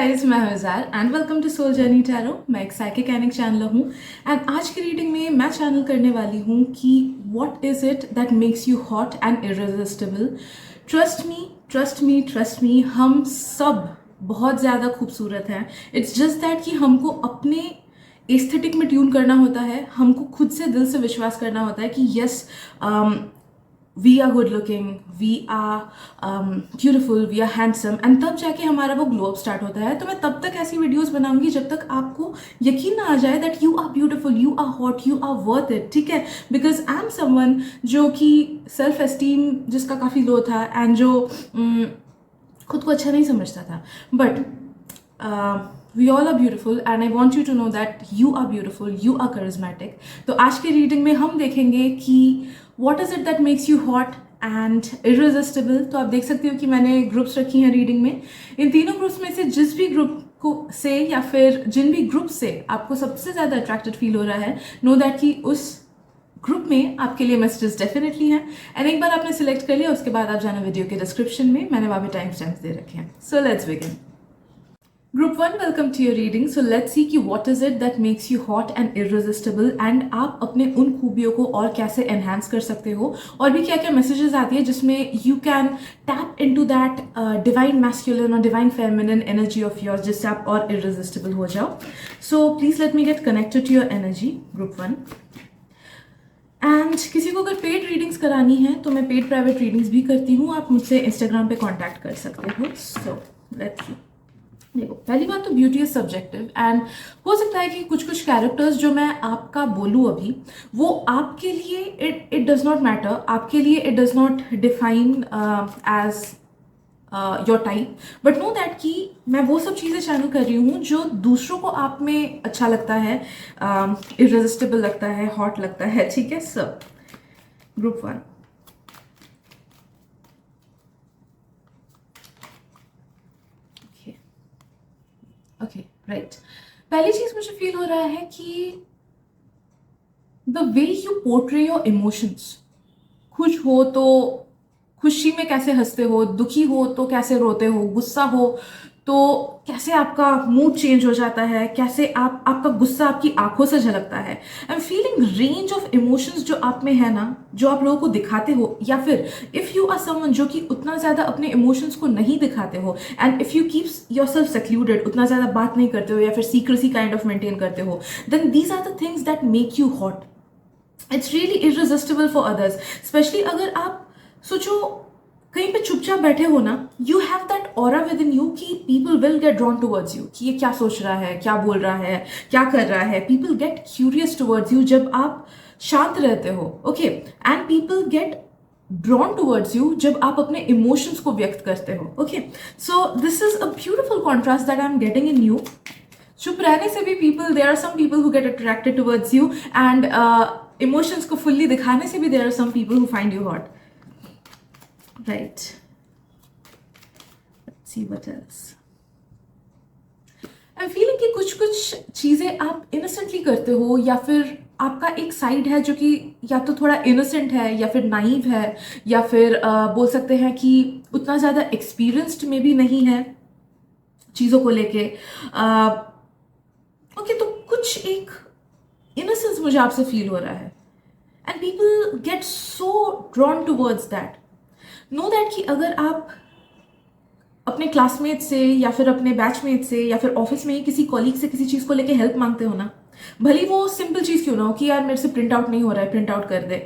Guys, मैं हज़ार and welcome to soul journey tarot. मैं एक साइकिक चैनल हूँ एंड आज की रीडिंग में मैं चैनल करने वाली हूँ कि what is it that makes you hot and irresistible. Trust me, हम सब बहुत ज़्यादा खूबसूरत हैं। इट्स जस्ट दैट कि हमको अपने एस्थेटिक में ट्यून करना होता है, हमको खुद से दिल से विश्वास करना होता है कि yes, we are good looking, we are beautiful, we are handsome, and तब जाके हमारा वो ग्लो अप स्टार्ट होता है। तो मैं तब तक ऐसी वीडियोस बनाऊंगी जब तक आपको यकीन ना आ जाए that you are beautiful, you are hot, you are worth it. ठीक है, बिकॉज आई एम समवन जो कि सेल्फ एस्टीम जिसका काफ़ी लो था एंड जो खुद को अच्छा नहीं समझता था, but we all are beautiful and I want you to know that you are beautiful, you are charismatic. तो आज के रीडिंग में हम देखेंगे कि what is it that makes you hot and irresistible। तो आप देख सकते हो कि मैंने ग्रुप्स रखी हैं रीडिंग में। इन तीनों ग्रुप्स में से जिस भी ग्रुप को से या फिर जिन भी ग्रुप से आपको सबसे ज़्यादा अट्रैक्टेड फील हो रहा है, नो दैट कि उस ग्रुप में आपके लिए मैसेजेस डेफिनेटली हैं। एंड एक बार आपने सिलेक्ट कर लिया, उसके बाद आप जाना वीडियो के डिस्क्रिप्शन में, मैंने वहाँ पे टाइम स्टैम्प्स दे रखे हैं। So let's begin. Group 1, welcome to your reading. So let's see कि what is it that makes you hot and irresistible and आप अपने उन खूबियों को और कैसे enhance कर सकते हो, और भी क्या क्या messages आती है जिसमें you can tap into that divine masculine or divine feminine energy of yours, जिससे आप और irresistible हो जाओ. So please let me get connected to your energy, Group 1. And किसी को अगर पेड रीडिंग्स करानी है तो मैं पेड प्राइवेट रीडिंग्स भी करती हूँ, आप मुझसे इंस्टाग्राम पे कॉन्टैक्ट कर सकते हो. सो लेट्स सी। देखो, पहली बात तो ब्यूटी इज सब्जेक्टिव एंड हो सकता है कि कुछ कुछ कैरेक्टर्स जो मैं आपका बोलूँ अभी, वो आपके लिए इट डज नॉट मैटर, आपके लिए it does not define as your type, but know that कि मैं वो सब चीज़ें चैनल कर रही हूँ जो दूसरों को आप में अच्छा लगता है, इररेसिस्टिबल लगता है, हॉट लगता है. ठीक है, सब ग्रुप 1. Okay, right. पहली चीज मुझे फील हो रहा है कि the way you portray your emotions, खुश हो तो खुशी में कैसे हंसते हो, दुखी हो तो कैसे रोते हो, गुस्सा हो तो कैसे आपका मूड चेंज हो जाता है, कैसे आपका गुस्सा आपकी आंखों से झलकता है. I am feeling range of emotions जो आप में है ना, जो आप लोगों को दिखाते हो, या फिर इफ यू आर समवन जो कि उतना ज़्यादा अपने इमोशंस को नहीं दिखाते हो and if you keeps your self secluded, उतना ज़्यादा बात नहीं करते हो या फिर सीक्रेसी काइंड ऑफ मेंटेन करते हो, then these are the things that make you hot. It's really irresistible for others. Especially अगर आप सोचो कहीं पे चुपचाप बैठे हो ना, you have that aura within you कि people will get drawn towards you, कि ये क्या सोच रहा है, क्या बोल रहा है, क्या कर रहा है. People get curious towards you जब आप शांत रहते हो. Okay, and people get drawn towards you जब आप अपने इमोशंस को व्यक्त करते हो. Okay, so this is a beautiful contrast that I am getting in you. चुप रहने से भी people, there are some people who get attracted towards you, and emotions को फुल्ली दिखाने से भी there are some people who find you hot. Right. Let's see what else. I'm feeling कि कुछ कुछ चीज़ें आप इनोसेंटली करते हो, या फिर आपका एक साइड है जो कि या तो थोड़ा इनोसेंट है या फिर नाइव है, या फिर बोल सकते हैं कि उतना ज़्यादा एक्सपीरियंस्ड में भी नहीं है चीज़ों को लेके. ओके, तो कुछ एक इनोसेंस मुझे आपसे फील हो रहा है and people get so drawn towards that. No that कि अगर आप अपने क्लासमेट से या फिर अपने बैचमेट से या फिर ऑफिस में ही किसी कॉलीग से किसी चीज़ को लेके हेल्प मांगते हो ना, भले वो सिंपल चीज़ क्यों ना हो कि यार मेरे से प्रिंट आउट नहीं हो रहा है, प्रिंट आउट कर दे,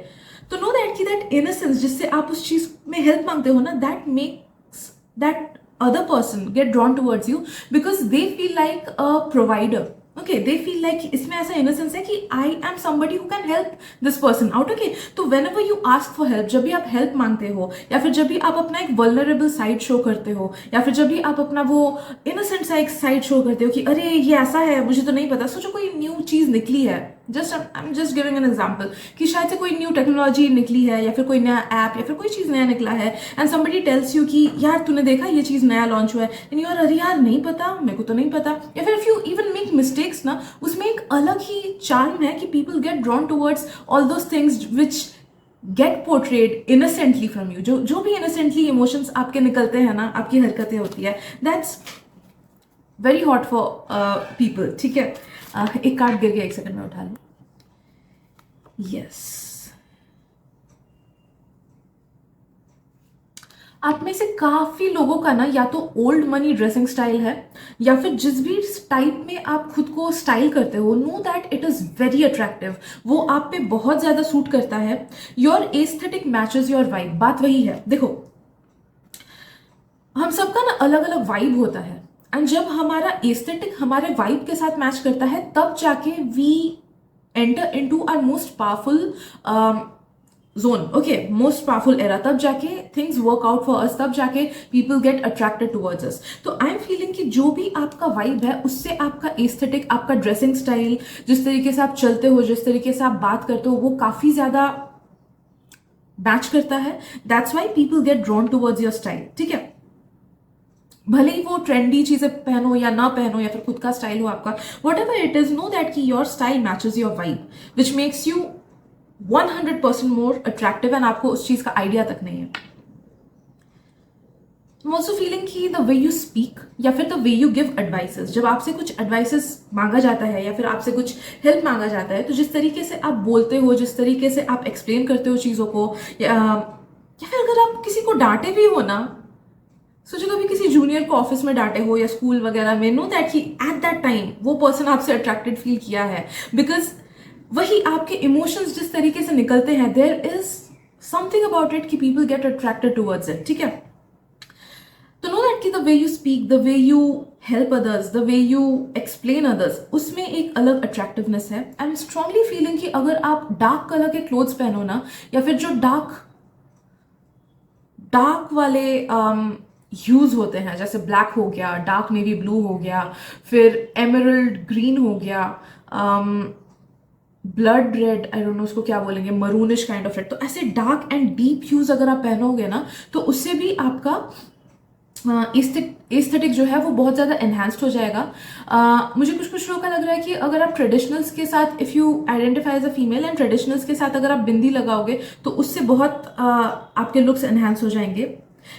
तो नो दैट कि दैट इनोसेंस जिससे आप उस चीज़ में हेल्प मांगते हो ना, that makes that other person get drawn towards you because they feel like a provider. Okay, they feel like इसमें ऐसा innocence है कि I am somebody who can help this person out. Okay, तो whenever you ask for help, जब भी आप help मांगते हो, या फिर जब भी आप अपना एक vulnerable side show करते हो, या फिर जब भी आप अपना वो innocent सा एक side show करते हो कि अरे ये ऐसा है, मुझे तो नहीं पता. सोचो कोई न्यू चीज़ निकली है, I am just giving an example कि शायद से कोई न्यू टेक्नोलॉजी निकली है, या फिर कोई नया ऐप, या फिर कोई चीज़ नया निकला है, एंड समबडी टेल्स यू कि यार तूने देखा ये चीज़ नया लॉन्च हुआ है, एंड यू आर अरे यार नहीं पता, मेरे को तो नहीं पता. या फिर if you even make mistakes ना, उसमें एक अलग ही चार्म है कि people get drawn towards all those things which get portrayed innocently from you. जो भी इनोसेंटली इमोशंस आपके निकलते हैं ना, आपकी हरकतें होती है, that's very hot for people, ठीक है. एक कार्ड गिर गया, एक सेकंड में उठा लूँ. यस, आप में से काफी लोगों का ना या तो ओल्ड मनी ड्रेसिंग स्टाइल है, या फिर जिस भी टाइप में आप खुद को स्टाइल करते हो, know that it is very attractive. वो आप पे बहुत ज्यादा सूट करता है. Your aesthetic matches your vibe. बात वही है, देखो हम सबका ना अलग अलग वाइब होता है, एंड जब हमारा एस्थेटिक हमारे वाइब के साथ मैच करता है, तब जाके we enter into our most powerful zone. Okay, most powerful era. तब जाके things work out for us, तब जाके people get attracted towards us. तो आई एम फीलिंग कि जो भी आपका वाइब है, उससे आपका एस्थेटिक, आपका ड्रेसिंग स्टाइल, जिस तरीके से आप चलते हो, जिस तरीके से आप बात करते हो, वो काफी ज्यादा मैच करता है. That's why people get drawn towards your style. ठीक है, भले ही वो ट्रेंडी चीजें पहनो या ना पहनो, या फिर खुद का स्टाइल हो आपका, whatever it is, know that कि your style matches your vibe, which makes you 100% more attractive, and आपको उस चीज का आइडिया तक नहीं है. I'm also feeling कि द वे यू स्पीक, या फिर the way you give advices, जब आपसे कुछ एडवाइसेस मांगा जाता है या फिर आपसे कुछ हेल्प मांगा जाता है, तो जिस तरीके से आप बोलते हो, जिस तरीके से आप एक्सप्लेन करते हो चीज़ों को, या फिर अगर आप किसी को डांटे भी हो ना, सोचो कभी किसी जूनियर को ऑफिस में डांटे हो या स्कूल वगैरह में, नो दैट कि एट दैट टाइम वो पर्सन आपसे अट्रैक्टेड फील किया है, बिकॉज वही आपके इमोशंस जिस तरीके से निकलते हैं, there is something about it कि people get attracted towards it. ठीक है, तो नो दैट कि the way you speak, the way you help others, the way you explain others, उसमें एक अलग अट्रैक्टिवनेस है. आई एम स्ट्रांगली फीलिंग कि अगर आप डार्क कलर के क्लोथ्स पहनो ना, या फिर जो डार्क वाले ह्यूज होते हैं, जैसे ब्लैक हो गया, डार्क नेवी ब्लू हो गया, फिर एमरल्ड ग्रीन हो गया, blood red, I don't no उसको क्या बोलेंगे, मरूनिश काइंड ऑफ रेड, तो ऐसे डार्क एंड डीप ह्यूज अगर आप पहनोगे ना, तो उससे भी आपका एस्थेटिक जो है वो बहुत ज़्यादा एनहांस्ड हो जाएगा. मुझे कुछ लोगों का लग रहा है कि अगर आप ट्रेडिशनल्स के साथ, if you identify as a female, and traditionals के साथ अगर आप बिंदी लगाओगे, तो उससे बहुत आपके लुक्स एनहांस हो जाएंगे.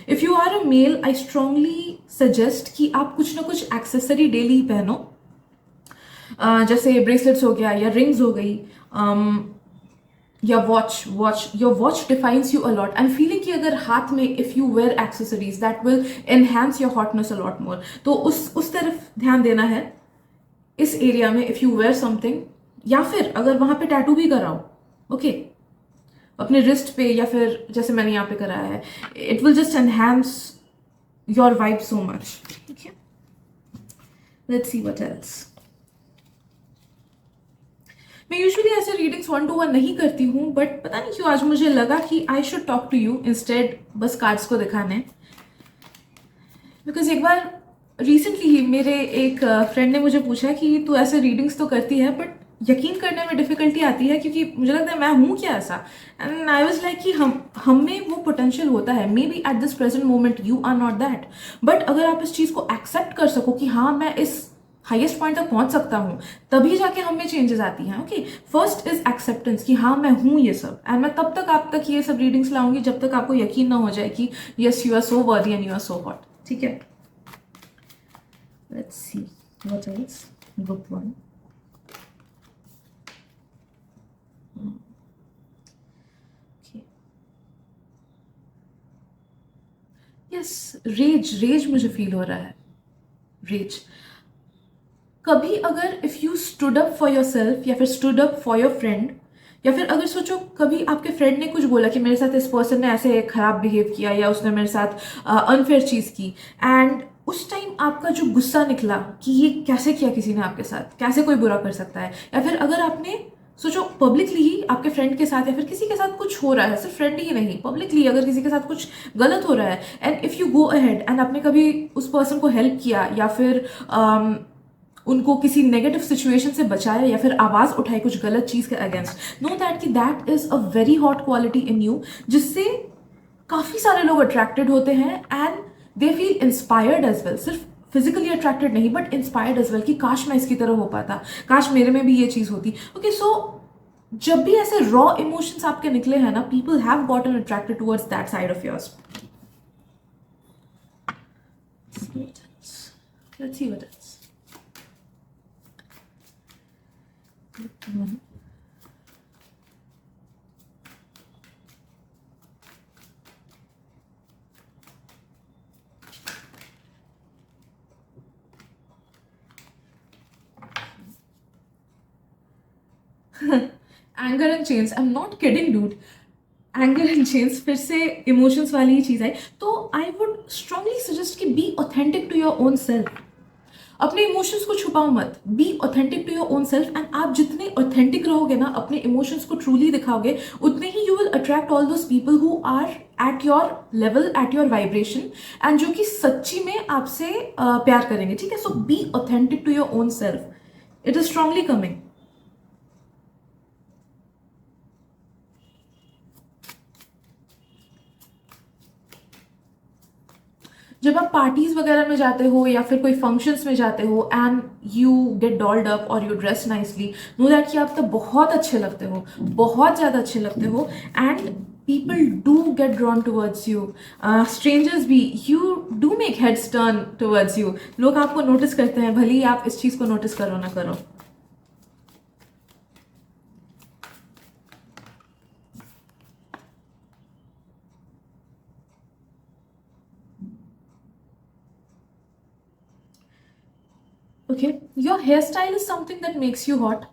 If you are a male, I strongly suggest कि आप कुछ ना कुछ एक्सेसरी डेली पहनो, जैसे ब्रेसलेट्स हो गया, या रिंग्स हो गई, या watch. Your watch defines you a lot. I am feeling कि अगर हाथ में if you wear accessories, that will enhance your hotness a lot more. तो उस तरफ ध्यान देना है इस एरिया में. इफ यू वेयर समथिंग, या फिर अगर वहां पे टैटू भी कराओ, ओके, अपने रिस्ट पे, या फिर जैसे मैंने यहाँ पे कराया है, it will just enhance your vibe so much. ठीक है, लेट्स सी व्हाट एल्स. मैं यूजुअली ऐसे रीडिंग्स 1-to-1 नहीं करती हूँ, बट पता नहीं क्यों आज मुझे लगा कि I should talk to you instead बस कार्ड्स को दिखाने. बिकॉज एक बार रिसेंटली ही मेरे एक फ्रेंड ने मुझे पूछा कि तू ऐसे रीडिंग्स तो करती है, बट यकीन करने में डिफिकल्टी आती है, क्योंकि मुझे लगता है मैं हूँ क्या ऐसा. एंड आई वाज लाइक कि हम में वो पोटेंशियल होता है, maybe at this present moment you are not that, but अगर आप इस चीज़ को एक्सेप्ट कर सको कि हाँ मैं इस हाईएस्ट पॉइंट तक पहुंच सकता हूँ, तभी जाके हम में चेंजेस आती हैं. ओके, फर्स्ट इज एक्सेप्टेंस कि हाँ मैं हूँ ये सब, एंड मैं तब तक आप तक ये सब रीडिंग्स लाऊंगी जब तक आपको यकीन ना हो जाए कि yes you are so worthy and you are so hot. ठीक है, let's see what else. Group 1. Yes, rage मुझे फील हो रहा है. रेज कभी अगर if you stood up for yourself, या फिर stood up for your friend, या फिर अगर सोचो कभी आपके फ्रेंड ने कुछ बोला कि मेरे साथ इस पर्सन ने ऐसे खराब बिहेव किया, या उसने मेरे साथ अनफेयर चीज़ की, एंड उस टाइम आपका जो गुस्सा निकला कि ये कैसे किया किसी ने आपके साथ, कैसे कोई बुरा कर सकता है, या फिर अगर आपने सोचो पब्लिकली ही आपके फ्रेंड के साथ या फिर किसी के साथ कुछ हो रहा है, सिर्फ फ्रेंड ही नहीं, पब्लिकली अगर किसी के साथ कुछ गलत हो रहा है, and if you go ahead and आपने कभी उस पर्सन को हेल्प किया, या फिर उनको किसी नेगेटिव सिचुएशन से बचाया, या फिर आवाज उठाई कुछ गलत चीज के अगेंस्ट, नो दैट कि that is a very hot quality in you, जिससे काफी सारे लोग अट्रैक्टेड होते हैं, and they feel inspired as well. सिर्फ फिजिकली अट्रैक्टेड नहीं, बट इंस्पायर्ड एज वेल कि काश मैं इसकी तरह हो पाता, काश मेरे में भी ये चीज होती. ओके, सो जब भी ऐसे रॉ इमोशंस आपके निकले हैं ना, people have gotten attracted towards that side of yours. Let's see what else. Anger and change, I am not kidding dude, anger and change फिर से इमोशंस वाली ही चीज़ है। तो आई वुड स्ट्रांगली सजेस्ट कि be authentic to your own self. अपने emotions को छुपाओ मत, be authentic to your own self. And आप जितने ऑथेंटिक रहोगे ना, अपने इमोशंस को ट्रूली दिखाओगे, उतने ही you will attract all those people who are at your level, at your vibration, and जो कि सच्ची में आपसे प्यार करेंगे। ठीक है, so be authentic to your own self, it is strongly coming. जब आप पार्टीज वगैरह में जाते हो या फिर कोई फंक्शंस में जाते हो and you get dolled up और you dress nicely, know that कि आप तब बहुत अच्छे लगते हो, बहुत ज़्यादा अच्छे लगते हो, and people do get drawn towards you, strangers भी, you do make heads turn towards you. लोग आपको नोटिस करते हैं, भले ही आप इस चीज़ को नोटिस करो ना करो। Okay, your hairstyle is something that makes you hot,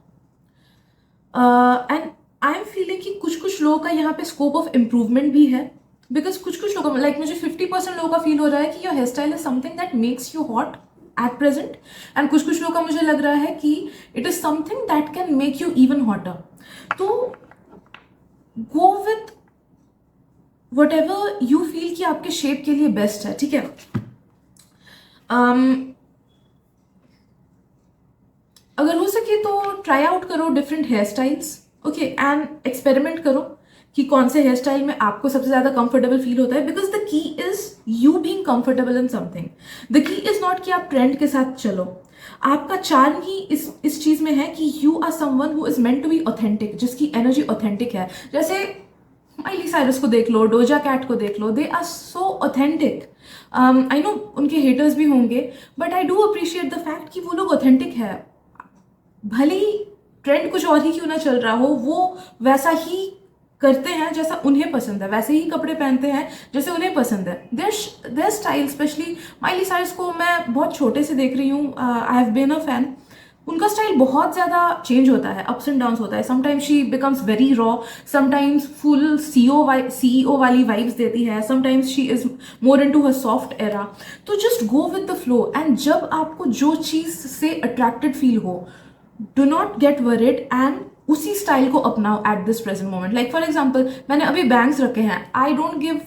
and I am feeling कि कुछ कुछ लोगों का यहाँ पे स्कोप ऑफ इम्प्रूवमेंट भी है, बिकॉज कुछ कुछ लोगों, लाइक मुझे 50% लोगों का फील हो रहा है कि your hair style is something that makes you hot at present, and कुछ कुछ लोगों का मुझे लग रहा है कि it is something that can make you even hotter. तो go with whatever you feel कि आपके शेप के लिए बेस्ट है। ठीक है, अगर हो सके तो ट्राई आउट करो different hair styles, okay, and experiment करो कि कौन से हेयर स्टाइल में आपको सबसे ज़्यादा कंफर्टेबल फील होता है, because the key is you being comfortable in something. The key is not कि आप ट्रेंड के साथ चलो, आपका चार्म ही इस चीज़ में है कि you are someone who is meant to be authentic, जिसकी एनर्जी ऑथेंटिक है। जैसे माइली साइरस को देख लो, डोजा कैट को देख लो, they are so authentic. I know उनके हेटर्स भी होंगे, but I do appreciate the fact कि वो लोग ऑथेंटिक है। भले ही ट्रेंड कुछ और ही क्यों ना चल रहा हो, वो वैसा ही करते हैं जैसा उन्हें पसंद है, वैसे ही कपड़े पहनते हैं जैसे उन्हें पसंद है। Their style, specially Miley Cyrus को मैं बहुत छोटे से देख रही हूँ, I have been a fan. उनका स्टाइल बहुत ज़्यादा चेंज होता है, अप्स एंड डाउन्स होता है। Sometimes she becomes very raw, sometimes full CEO वाली वाइब्स देती है, sometimes she is more into her soft era. तो just go with the flow, and जब आपको जो चीज़ से अट्रैक्टेड फील हो, do not get worried and उसी स्टाइल को अपनाओ at this present moment. Like for example, मैंने अभी बैंग्स रखे हैं, I don't give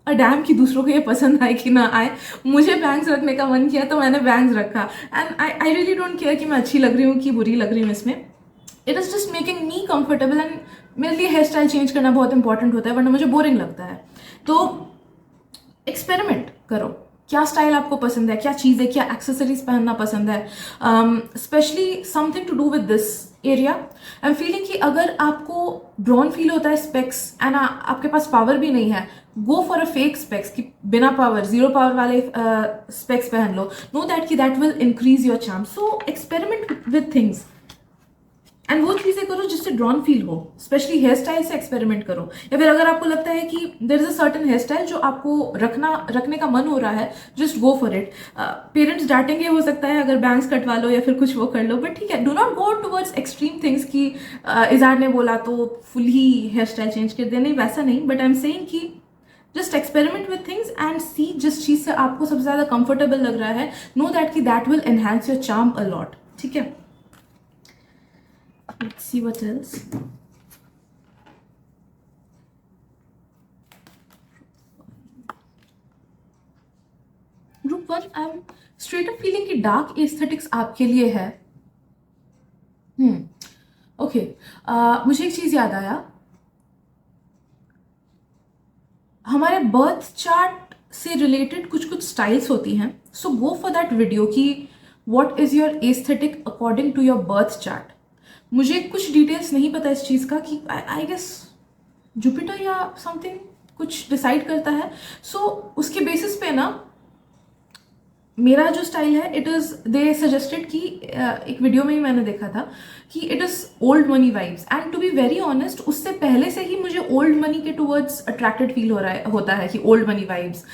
a damn कि दूसरों को ये पसंद आए कि ना आए, मुझे बैंग्स रखने का मन किया तो मैंने बैंग्स रखा, and I really don't care कि मैं अच्छी लग रही हूँ कि बुरी लग रही हूँ इसमें। It is just making me comfortable, and मेरे लिए हेयर स्टाइल चेंज करना बहुत इंपॉर्टेंट होता है, वरना मुझे बोरिंग लगता है। तो एक्सपेरिमेंट करो, क्या स्टाइल आपको पसंद है, क्या चीज़ है, क्या एक्सेसरीज पहनना पसंद है, specially something to do with this area. I am feeling कि अगर आपको ड्रॉन फील होता है स्पेक्स एंड आपके पास पावर भी नहीं है, go for a fake specs कि बिना पावर, जीरो पावर वाले स्पेक्स पहन लो। नो दैट कि that will increase your charm. So experiment with things, and वो चीज़ें करो जिससे ड्रॉन फील हो, स्पेशली हेयर स्टाइल से एक्सपेरिमेंट करो। या फिर अगर आपको लगता है कि there is a certain hair style जो आपको रखने का मन हो रहा है, just go for it. Parents डांटेंगे हो सकता है अगर बैंग्स कटवा लो या फिर कुछ वो कर लो, बट ठीक है, do not go towards extreme things कि इज़ार ने बोला तो फुल ही हेयर स्टाइल चेंज कर दे, नहीं वैसा नहीं। बट आई एम सेइंग कि just experiment with things and see जिस चीज़ से आपको सबसे ज़्यादा कंफर्टेबल लग रहा है, नो दैट कि that will enhance your charm a lot. ठीक है, let's see what else. Group 1, I'm straight up feeling कि डार्क एस्थेटिक्स आपके लिए है। ओके, मुझे एक चीज़ याद आया, हमारे बर्थ चार्ट से रिलेटेड कुछ कुछ स्टाइल्स होती हैं। So go for that video कि what is your aesthetic according to your birth chart. मुझे कुछ डिटेल्स नहीं पता इस चीज़ का कि आई गेस जुपिटर या समथिंग कुछ डिसाइड करता है। सो उसके बेसिस पे ना मेरा जो स्टाइल है इट इज़ दे सजेस्टेड कि एक वीडियो में ही मैंने देखा था कि it is old money vibes, and to be very honest उससे पहले से ही मुझे ओल्ड मनी के टूवर्ड्स अट्रैक्टेड फील होता है कि ओल्ड मनी वाइब्स,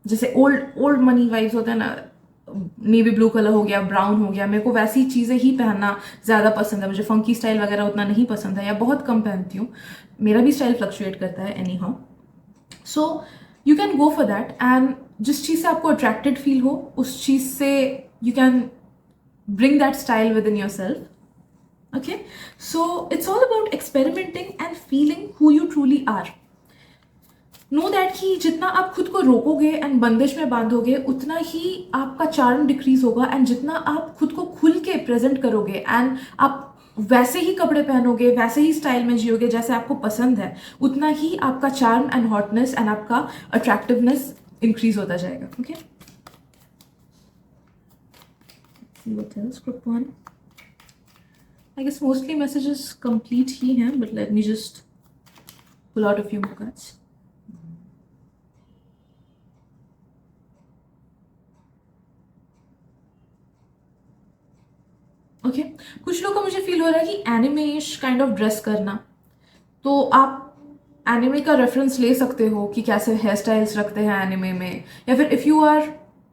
जैसे ओल्ड ओल्ड मनी वाइब्स होते हैं ना, नेवी ब्लू कलर हो गया, ब्राउन हो गया, मेरे को वैसी चीज़ें ही पहनना ज़्यादा पसंद है। मुझे फंकी स्टाइल वगैरह उतना नहीं पसंद है या बहुत कम पहनती हूँ, मेरा भी स्टाइल फ्लक्चुएट करता है any how. So you can go for that, and जिस चीज़ से आपको अट्रैक्टेड फील हो उस चीज़ से you can bring that style within yourself. Okay, so it's all about experimenting and feeling who you truly are. Know that कि जितना आप खुद को रोकोगे एंड बंदिश में बांधोगे उतना ही आपका चार्म डिक्रीज होगा, एंड जितना आप खुद को खुल के प्रेजेंट करोगे एंड आप वैसे ही कपड़े पहनोगे, वैसे ही स्टाइल में जियोगे जैसे आपको पसंद है, उतना ही आपका चार्म एंड हॉटनेस एंड आपका अट्रैक्टिवनेस इंक्रीज होता जाएगा। Okay, what else? Group 1. I guess mostly messages complete ही हैं, but let me just pull out a few more cards. Okay, कुछ लोग का मुझे फील हो रहा है कि एनिमेश काइंड ऑफ ड्रेस करना, तो आप एनिमे का रेफरेंस ले सकते हो कि कैसे हेयर स्टाइल्स रखते हैं एनिमे में, या फिर if you are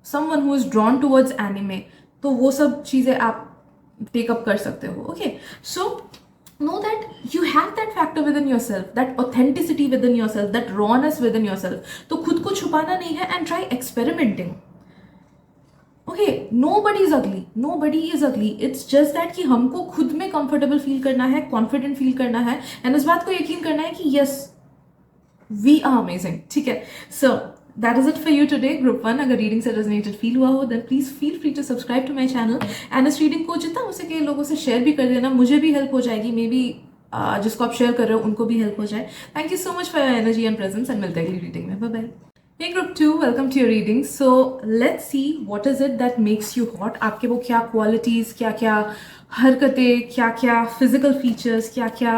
someone who is drawn towards anime तो वो सब चीज़ें आप टेकअप कर सकते हो। Okay, so know that you have that factor within yourself, that authenticity within yourself, that rawness within yourself. तो खुद को छुपाना नहीं है and try experimenting. Okay, nobody is ugly, nobody is ugly. It's just that कि हमको खुद में comfortable feel करना है, confident feel करना है, and इस बात को यकीन करना है कि yes, we are amazing. ठीक है? So that is it for you today, group 1. अगर रीडिंग से रेजोनेटेड फील हुआ हो then please feel free to subscribe to my channel, and इस रीडिंग को जितना हो सके लोगों से शेयर भी कर देना, मुझे भी हेल्प हो जाएगी, मे बी जिसको आप शेयर कर रहे हो उनको भी हेल्प हो जाए। Thank you so much for your energy and presence, and मिलते हैं अगली रीडिंग में। Bye bye. Hey group 2, welcome to your reading. So let's see what is it that makes you hot. आपके वो क्या qualities, क्या क्या हरकतें, क्या क्या physical features, क्या क्या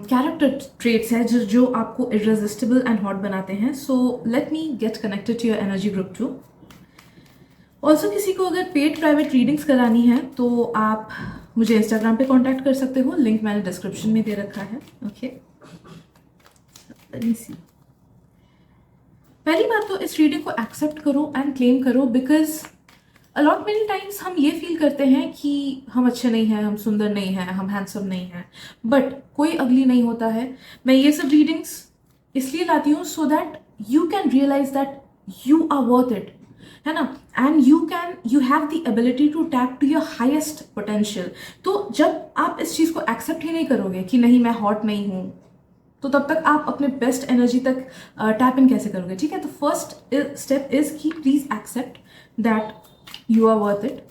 character traits हैं जो आपको irresistible and hot बनाते हैं. So let me get connected to your energy group 2. Also किसी को अगर paid private readings करानी है तो आप मुझे Instagram पे contact कर सकते हो, link मैंने description में दे रखा है. Okay, let me see. पहली बात तो इस रीडिंग को एक्सेप्ट करो एंड क्लेम करो, बिकॉज अलॉट मेनी टाइम्स हम ये फील करते हैं कि हम अच्छे नहीं हैं, हम सुंदर नहीं हैं, हम हैंडसम नहीं हैं, बट कोई अगली नहीं होता है। मैं ये सब रीडिंग्स इसलिए लाती हूँ so that you can realise that you are worth it, है ना, and you have the ability to tap to your highest potential. तो जब आप इस चीज़ को एक्सेप्ट ही नहीं करोगे कि नहीं मैं हॉट नहीं हूँ, तो तब तक आप अपने बेस्ट एनर्जी तक टैप इन कैसे करोगे? ठीक है, तो फर्स्ट स्टेप इज कि please accept that you are worth it,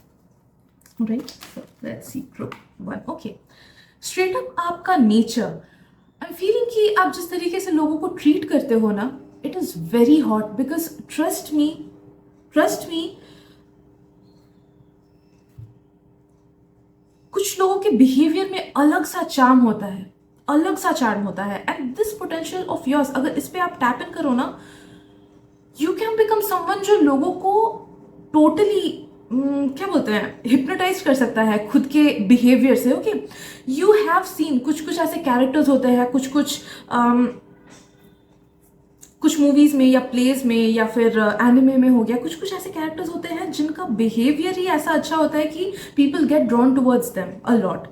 right? So let's see group 1. Okay, straight up आपका नेचर, आई एम फीलिंग कि आप जिस तरीके से लोगों को ट्रीट करते हो ना, it is very hot, because trust me कुछ लोगों के बिहेवियर में अलग सा चार्म होता है, and this potential of yours, अगर इस पे आप टैप इन करो ना, यू कैन बिकम समवन जो लोगों को टोटली क्या बोलते हैं, हिप्नोटाइज कर सकता है खुद के बिहेवियर से। ओके, यू हैव सीन कुछ ऐसे कैरेक्टर्स होते हैं, कुछ मूवीज में या प्लेज में या फिर एनिमे में हो गया, कुछ ऐसे कैरेक्टर्स होते हैं जिनका बिहेवियर ही ऐसा अच्छा होता है कि people get drawn towards them a lot.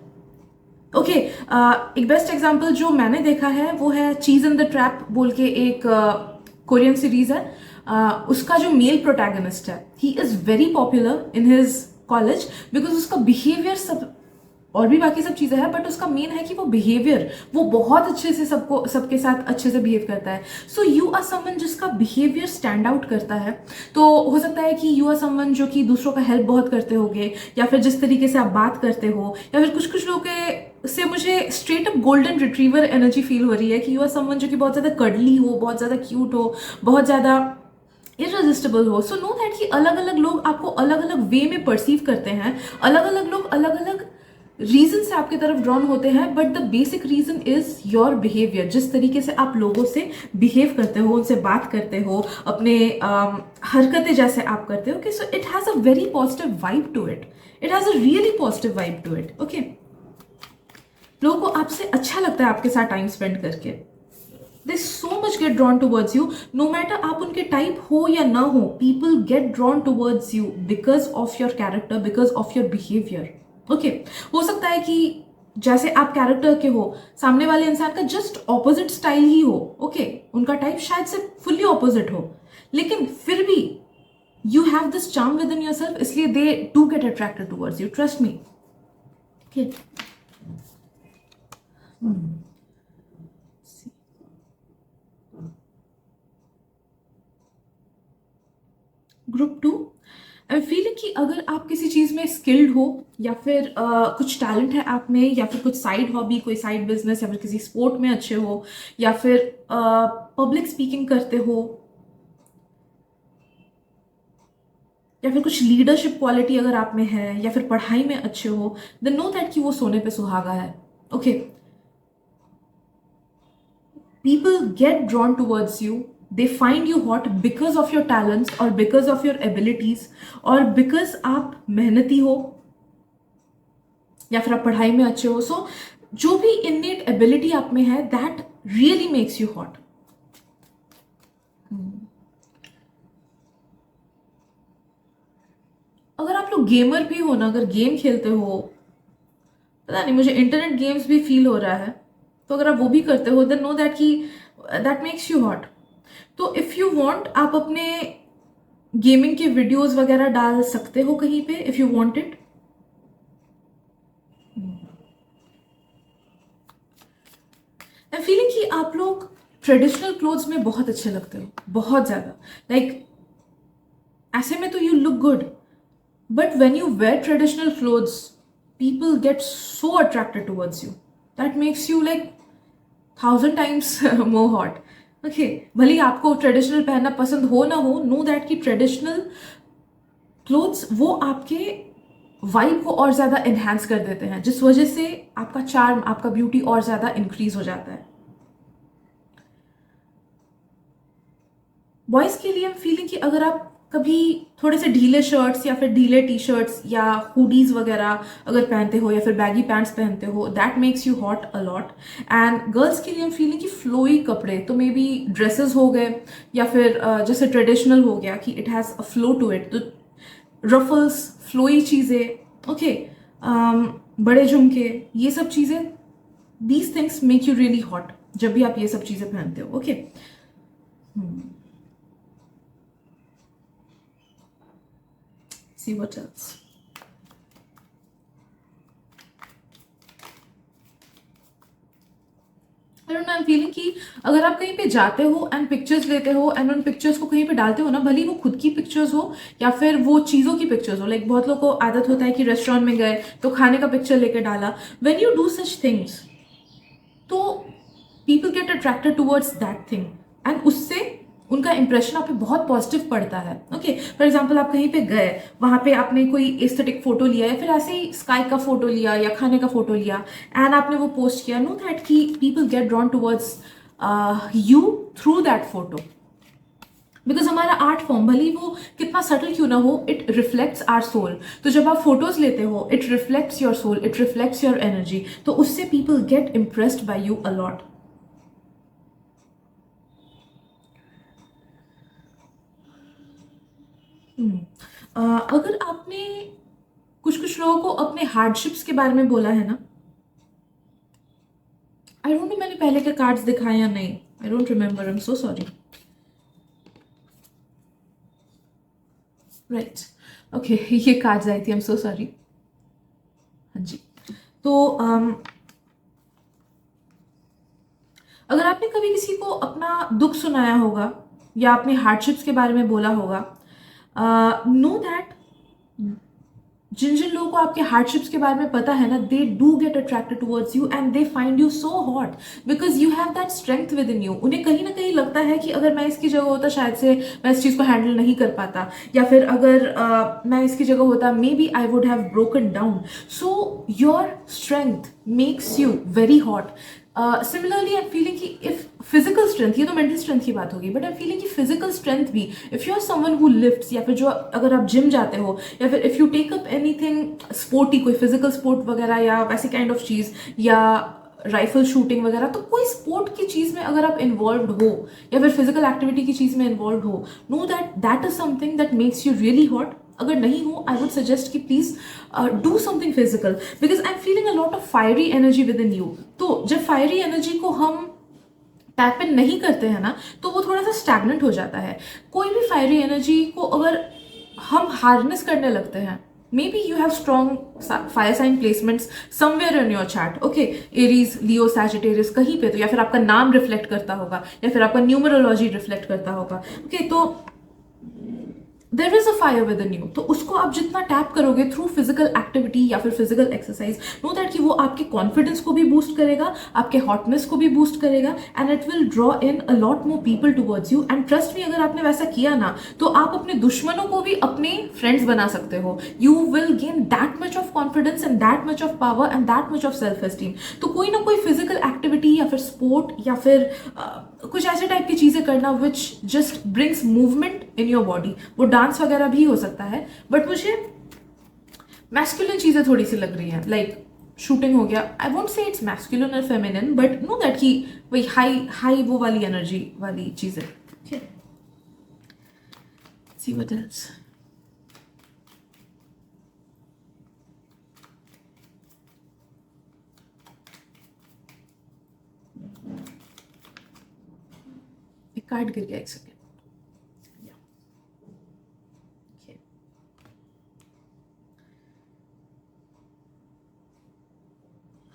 Okay, एक बेस्ट एग्जाम्पल जो मैंने देखा है वो है चीज इन द ट्रैप बोल के एक कोरियन सीरीज है। उसका जो मेल प्रोटैगनिस्ट है, he is very popular in his college because उसका बिहेवियर सब और भी बाकी सब चीज़ें हैं, बट उसका मेन है कि वो बिहेवियर, वो बहुत अच्छे से सबके साथ अच्छे से बिहेव करता है। सो यू आर समवन जिसका बिहेवियर स्टैंड आउट करता है। तो हो सकता है कि यू आर समवन जो कि दूसरों का हेल्प बहुत करते होगे, या फिर जिस तरीके से आप बात करते हो, या फिर कुछ लोगों के से मुझे straight up golden retriever energy feel हो रही है कि यू आर समवन जो कि बहुत ज़्यादा कडली हो, बहुत ज़्यादा क्यूट हो, बहुत ज़्यादा इररेजिस्टिबल हो। सो नो दैट कि अलग अलग लोग आपको अलग अलग वे में परसीव करते हैं, अलग अलग लोग अलग अलग रीजन से आपकी तरफ ड्रॉन होते हैं, but the basic reason is your behaviour, जिस तरीके से आप लोगों से बिहेव करते हो, उनसे बात करते हो, अपने हरकतें जैसे आप करते हो, so it has a very positive vibe to it, it has a really positive vibe to it. Okay, लोगों को आपसे अच्छा लगता है आपके साथ टाइम स्पेंड करके, they so much get drawn towards you, no matter आप उनके टाइप हो या ना हो, people get drawn towards you because of your character, because of your behaviour. Okay, हो सकता है कि जैसे आप कैरेक्टर के हो, सामने वाले इंसान का जस्ट ऑपोजिट स्टाइल ही हो, ओके, उनका टाइप शायद से फुल्ली ऑपोजिट हो, लेकिन फिर भी you have this charm within yourself, इसलिए they do get attracted towards you, trust me. Okay, group 2, I am feeling कि अगर आप किसी चीज़ में स्किल्ड हो, या फिर कुछ टैलेंट है आप में, या फिर कुछ साइड हॉबी, कोई साइड बिजनेस, या फिर किसी स्पोर्ट में अच्छे हो, या फिर पब्लिक स्पीकिंग करते हो, या फिर कुछ लीडरशिप क्वालिटी अगर आप में है, या फिर पढ़ाई में अच्छे हो, देन नो दैट कि वो सोने पे सुहागा है। Okay, people get drawn towards you, they find you hot because of your talents or because of your abilities, और because आप मेहनती हो या फिर आप पढ़ाई में अच्छे हो, सो जो भी innate ability आप में है, that really makes you hot। अगर आप लोग गेमर भी हो ना, अगर गेम खेलते हो, पता नहीं मुझे इंटरनेट गेम्स भी फील हो रहा है, तो अगर आप वो भी करते हो, देन नो दैट कि दैट मेक्स यू हॉट। तो इफ यू वांट, आप अपने गेमिंग के वीडियोस वगैरह डाल सकते हो कहीं पे, if you want it. I am feeling कि आप लोग ट्रेडिशनल क्लोथ्स में बहुत अच्छे लगते हो, बहुत ज्यादा, लाइक ऐसे में तो you look good, but when you wear traditional clothes, people get so attracted towards you, that makes you like 1,000 times more hot। okay, भले ही आपको ट्रेडिशनल पहनना पसंद हो ना हो, नो दैट कि ट्रेडिशनल क्लोथ्स वो आपके वाइब को और ज्यादा एनहांस कर देते हैं, जिस वजह से आपका चार्म, आपका ब्यूटी और ज्यादा इंक्रीज हो जाता है। बॉयज के लिए आई एम फीलिंग कि अगर आप कभी थोड़े से ढीले शर्ट्स या फिर ढीले टी शर्ट्स या हुडीज वगैरह अगर पहनते हो, या फिर बैगी पैंट्स पहनते हो, that makes you hot a lot. And girls के लिए आई एम फीलिंग कि फ्लोई कपड़े, तो मे बी ड्रेसेस हो गए, या फिर जैसे ट्रेडिशनल हो गया कि it has a flow to it, तो रफल्स, फ्लोई चीज़ें, ओके, बड़े झुमके, ये सब चीज़ें, these things make you really hot जब भी आप ये सब चीज़ें पहनते हो। Okay, see what else। I don't know, I am feeling कि अगर आप कहीं पे जाते हो एंड पिक्चर्स लेते हो एंड उन पिक्चर्स को कहीं पे डालते हो ना, भले ही वो खुद की पिक्चर्स हो या फिर वो चीज़ों की पिक्चर्स हो, लाइक बहुत लोगों को आदत होता है कि रेस्टोरेंट में गए तो खाने का पिक्चर लेके डाला, when you do such things, तो people get attracted towards that thing, and उससे उनका इंप्रेशन आप पे बहुत पॉजिटिव पड़ता है। ओके, फॉर एग्जाम्पल आप कहीं पे गए, वहाँ पे आपने कोई एस्थेटिक फोटो लिया, या फिर ऐसे ही स्काई का फोटो लिया या खाने का फोटो लिया, एंड आपने वो पोस्ट किया, नो दैट कि people get drawn towards you through that photo, because हमारा आर्ट फॉर्म भले वो कितना सटल क्यों ना हो, इट रिफ्लेक्ट्स आर सोल। तो जब आप फोटोज लेते हो, it reflects your soul, it reflects your energy, तो उससे people get impressed by you a lot. अगर आपने कुछ लोगों को अपने हार्डशिप्स के बारे में बोला है ना, आई डोंट नो मैंने पहले के कार्ड्स दिखाए या नहीं, I don't remember, I am so sorry. Right, okay, ये कार्ड्स आई थी, आई एम सो सॉरी। हाँ जी, तो अगर आपने कभी किसी को अपना दुख सुनाया होगा या अपने हार्डशिप्स के बारे में बोला होगा, नो दैट जिन जिन लोगों को आपके हार्डशिप्स के बारे में पता है ना, दे do get attracted towards you and they find you so hot because you have that strength with in you. उन्हें कहीं ना कहीं लगता है कि अगर मैं इसकी जगह होता शायद से मैं इस चीज़ को हैंडल नहीं कर पाता, या फिर अगर मैं इसकी जगह होता maybe I would have broken down. So your strength makes you very hot. Similarly I am feeling कि इफ फिजिकल स्ट्रेंथ, ये तो मेंटल स्ट्रेंथ की बात होगी, बट आई एम फीलिंग कि फिजिकल स्ट्रेंथ भी, if you are someone who lifts, या फिर जो अगर आप जिम जाते हो, या फिर if you take up anything sporty, कोई फिजिकल स्पोर्ट वगैरह या वैसी काइंड ऑफ चीज़, या राइफल शूटिंग वगैरह, तो कोई स्पोर्ट की चीज़ में अगर आप इन्वॉल्व हो या फिर फिजिकल एक्टिविटी की चीज़ में इन्वॉल्व हो, no that is something that makes you really hot. अगर नहीं हो, आई वुड सजेस्ट कि please do something physical because I am feeling a lot of fiery energy with in you. तो जब fiery energy को हम tap in नहीं करते हैं ना, तो वो थोड़ा सा स्टैग्नेंट हो जाता है. कोई भी फायरी एनर्जी को अगर हम हार्नेस करने लगते हैं, maybe you have strong fire sign placements somewhere in your chart, okay, Aries, Leo, Sagittarius कहीं पे, तो या फिर आपका नाम रिफ्लेक्ट करता होगा या फिर आपका न्यूमरोलॉजी रिफ्लेक्ट करता होगा, okay, तो there is a fire with in you. तो उसको आप जितना टैप करोगे थ्रू फिजिकल एक्टिविटी या फिर फिजिकल एक्सरसाइज, नो दैट कि वो आपके कॉन्फिडेंस को भी बूस्ट करेगा, आपके हॉटनेस को भी बूस्ट करेगा, and it will draw in a lot more people towards you. And trust me, अगर आपने वैसा किया ना, तो आप अपने दुश्मनों को भी अपने फ्रेंड्स बना सकते हो. You will gain that much of confidence and that much of power and that much of self esteem. तो कोई ना कोई फिजिकल एक्टिविटी या फिर स्पोर्ट या फिर कुछ ऐसे टाइप की चीजें करना which just brings movement in your body. वो डांस वगैरह भी हो सकता है, बट मुझे मैस्कुलिन चीजें थोड़ी सी लग रही हैं, लाइक शूटिंग हो गया. I won't say it's masculine और फेमिनिन, बट नो दैट कि वही हाई वो वाली एनर्जी वाली चीजें. सी व्हाट एल्स. एक कार्ड गिर गया, एक सेकेंड.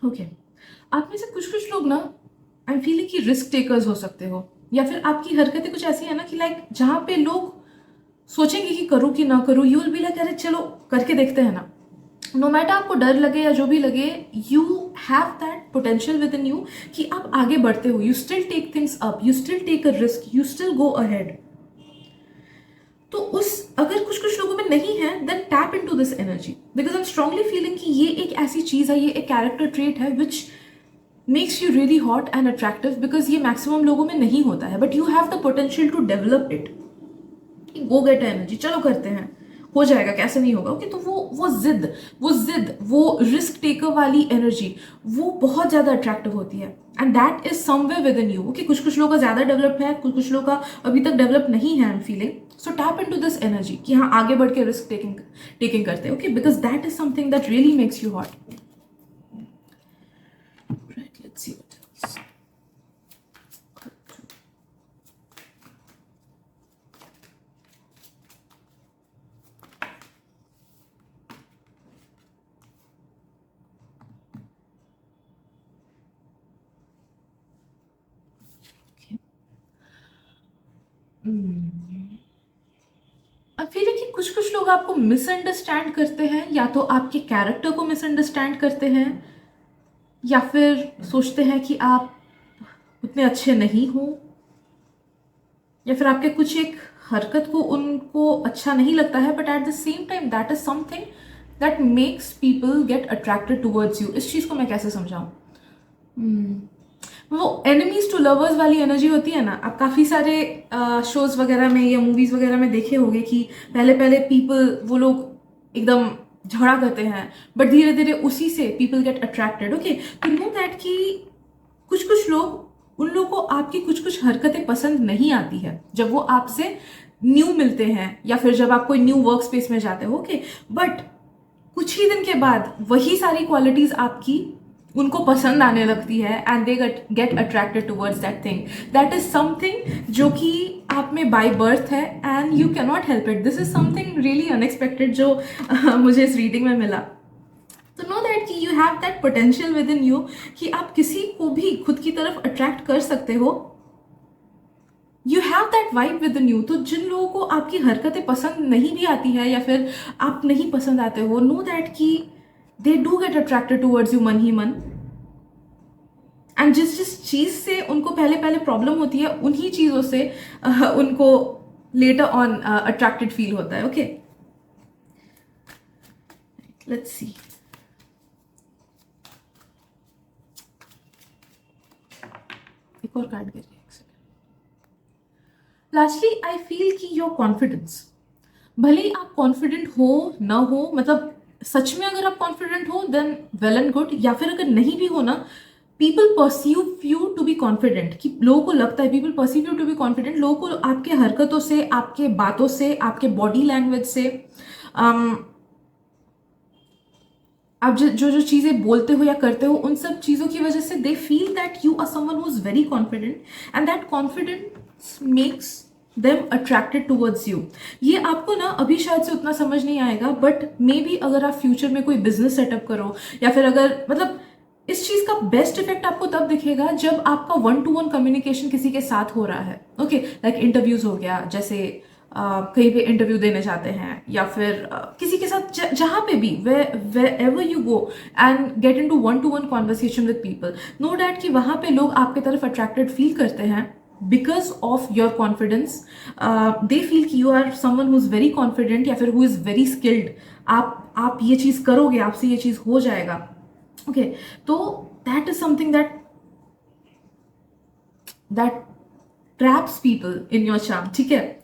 ओके, आप में से कुछ लोग ना, आई एम फीलिंग कि रिस्क टेकर्स हो सकते हो, या फिर आपकी हरकतें कुछ ऐसी है ना कि लाइक जहां पे लोग सोचेंगे कि करूँ कि ना करूँ, यू विल बी लाइक अरे चलो करके देखते हैं ना. नो मैटर आपको डर लगे या जो भी लगे, you have that potential within you कि आप आगे बढ़ते हो. You still take things up, you still take a risk, you still go ahead. तो उस अगर कुछ लोगों में नहीं है, then tap into this energy because I am strongly feeling कि ये एक ऐसी चीज है, ये एक कैरेक्टर ट्रेट है which makes you really hot and attractive. Because ये मैक्सिमम लोगों में नहीं होता है, but you have the potential to develop it. Go get energy, चलो करते हैं, हो जाएगा, कैसे नहीं होगा. ओके, तो वो रिस्क टेकर वाली एनर्जी वो बहुत ज्यादा अट्रैक्टिव होती है, and that is somewhere with in you. Okay, कुछ लोगों का ज्यादा डेवलप है, कुछ लोगों का अभी तक डेवलप नहीं है. I am feeling so tap into this energy कि हाँ आगे बढ़ के रिस्क टेकिंग करते हैं. Okay, because that is something that really makes you hot. Right, let's see what else. I feel कि कुछ लोग आपको मिसअंडरस्टैंड करते हैं, या तो आपके कैरेक्टर को मिसअंडरस्टैंड करते हैं, या फिर सोचते हैं कि आप उतने अच्छे नहीं हो, या फिर आपके कुछ एक हरकत को उनको अच्छा नहीं लगता है, but at the same time that is something that makes people get attracted towards you. इस चीज़ को मैं कैसे समझाऊं? वो एनिमीज टू लवर्स वाली एनर्जी होती है ना. आप काफ़ी सारे शोज वगैरह में या मूवीज वगैरह में देखे होंगे कि पहले पीपल वो लोग एकदम झगड़ा करते हैं, बट धीरे धीरे उसी से पीपल गेट अट्रैक्टेड. ओके, तो नो दैट कि कुछ लोग, उन लोगों को आपकी कुछ हरकतें पसंद नहीं आती है जब वो आपसे न्यू मिलते हैं, या फिर जब आप कोई न्यू वर्क स्पेस में जाते हो. ओके, बट कुछ ही दिन के बाद वही सारी क्वालिटीज आपकी उनको पसंद आने लगती है, and they get attracted towards that thing. That is something जो कि आप में बाय बर्थ है, and you can not help it. This is something really unexpected जो मुझे इस रीडिंग में मिला. तो नो दैट कि you have that potential within you कि आप किसी को भी खुद की तरफ अट्रैक्ट कर सकते हो you have that vibe with in you. तो जिन लोगों को आपकी हरकतें पसंद नहीं भी आती है या फिर आप नहीं पसंद आते हो, नो दैट कि दे do get attracted towards you मन ही मन। एंड जिस जिस चीज से उनको पहले पहले प्रॉब्लम होती है, उन्हीं चीजों से उनको लेटर ऑन अट्रैक्टेड फील होता है। ओके, लेट्स सी। एक और कार्ड गिर गया। लास्टली आई फील कि योर कॉन्फिडेंस, भले ही आप कॉन्फिडेंट हो ना हो, मतलब सच में अगर आप कॉन्फिडेंट हो देन वेल एंड गुड, या फिर अगर नहीं भी हो ना, people perceive you to be confident, कि लोगों को लगता है, people perceive you to be confident, लोगों को आपके हरकतों से, आपके बातों से, आपके बॉडी लैंग्वेज से, आप जो जो जो चीज़ें बोलते हो या करते हो, उन सब चीज़ों की वजह से they feel that you are someone who is very confident, and that confidence makes them attracted towards you. ये आपको ना अभी शायद से उतना समझ नहीं आएगा, बट मे बी अगर आप फ्यूचर में कोई बिजनेस सेटअप करो, या फिर अगर मतलब इस चीज़ का बेस्ट इफेक्ट आपको तब दिखेगा जब आपका 1-to-1 कम्युनिकेशन किसी के साथ हो रहा है। ओके, लाइक इंटरव्यूज हो गया, जैसे कहीं पे इंटरव्यू देने जाते हैं, या फिर किसी के साथ जहाँ पे भी, wherever you go and get into 1-to-1 conversation with people, know that कि वहाँ पे लोग आपके तरफ अट्रैक्टेड फील करते हैं because of your confidence. They feel कि you are someone who is very confident, या फिर हु इज़ वेरी स्किल्ड। आप ये चीज़ करोगे, आपसे ये चीज़ हो जाएगा। ओके, तो that is something that traps people in your charm. ठीक है,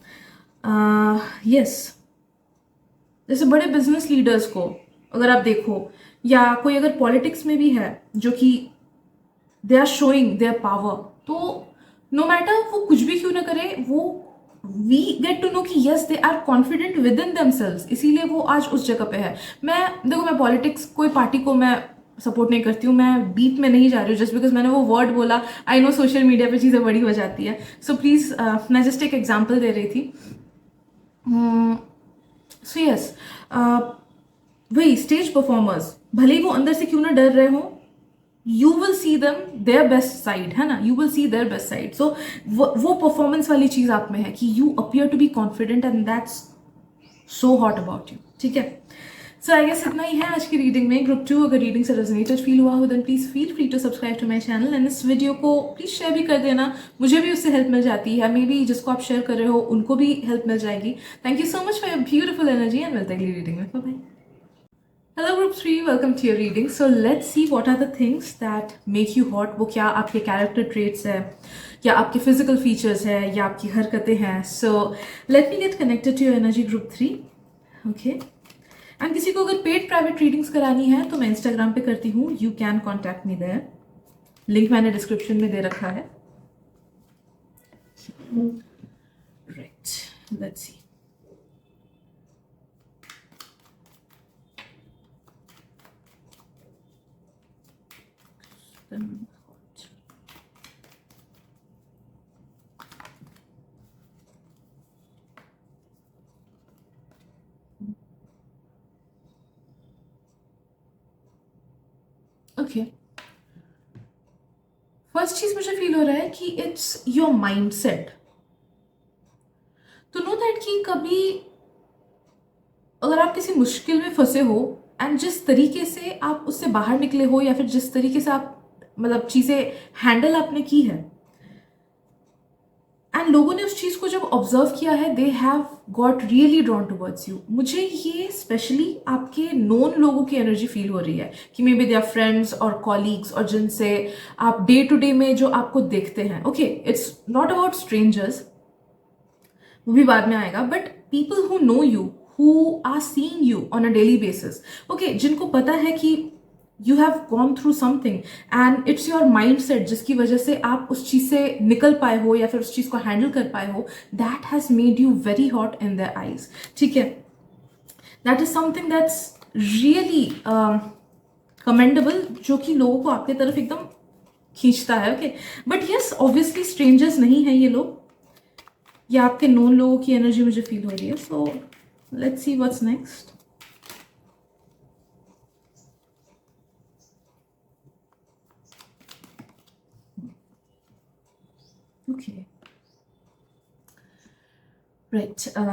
यस, जैसे बड़े बिजनेस लीडर्स को अगर आप देखो, या कोई अगर पॉलिटिक्स में भी है जो कि they are showing their power, तो नो मैटर वो कुछ भी क्यों ना करे, वो वी गेट टू नो कि yes they are confident within themselves, इसीलिए वो आज उस जगह पे है। मैं देखो, मैं पॉलिटिक्स, कोई पार्टी को मैं सपोर्ट नहीं करती हूँ, मैं बीप में नहीं जा रही हूँ जस्ट बिकॉज मैंने वो वर्ड बोला। आई नो सोशल मीडिया पे चीज़ें बड़ी हो जाती है, सो प्लीज़ मैं जस्ट एक एग्जाम्पल दे रही थी। सो यस, वही स्टेज परफॉर्मर्स, भले ही वो अंदर से क्यों ना डर रहे हो, you will see them their best side, है ना, you will see their best side. So वो परफॉर्मेंस वाली चीज आप में है कि you appear to be confident, and that's so hot about you. ठीक है, सो आई गेस इतना ही है आज की रीडिंग में। ग्रुप 2 अगर रीडिंग से रेजोनेटेड फील हुआ हो then please feel free to subscribe to my channel, and इस वीडियो को प्लीज शेयर भी कर देना, मुझे भी उससे हेल्प मिल जाती है, मे बी जिसको आप शेयर कर रहे हो उनको भी हेल्प मिल जाएगी। Thank you so much for your beautiful energy, and मिलते हैं अगली रीडिंग में। Bye bye. Hello group 3, welcome to your reading. So let's see what are the things that make you hot. वो क्या आपके character traits है, या आपके physical features है, या आपकी हरकतें हैं. So let me get connected to your energy group 3. Okay. And किसी को अगर paid private readings करानी है तो मैं Instagram पे करती हूँ. You can contact me there. Link मैंने description में दे रखा है. Right. Let's see. Okay, first चीज मुझे फील हो रहा है कि इट्स योर माइंडसेट। तो नो दैट कि कभी अगर आप किसी मुश्किल में फंसे हो, एंड जिस तरीके से आप उससे बाहर निकले हो, या फिर जिस तरीके से आप मतलब चीजें हैंडल आपने की है, एंड लोगों ने उस चीज को जब ऑब्जर्व किया है, they have got really drawn towards you. मुझे ये स्पेशली आपके नोन लोगों की एनर्जी फील हो रही है कि maybe they are friends और कॉलीग्स, और जिनसे आप डे टू डे में जो आपको देखते हैं। Okay, it's not about strangers, वो भी बाद में आएगा, but people who know you, who are seeing you on a daily basis. Okay, जिनको पता है कि you have gone through something, and it's your mindset जिसकी वजह से आप उस चीज से निकल पाए हो, या फिर उस चीज को हैंडल कर पाए हो, that has made you very hot in their eyes. ठीक है, that is something that's really commendable, जो कि लोगों को आपके तरफ एकदम खींचता है। Okay, but yes, obviously strangers नहीं है ये लोग, या आपके नोन लोगों की एनर्जी मुझे फील हो रही है। सो let's see what's next. Okay, right, I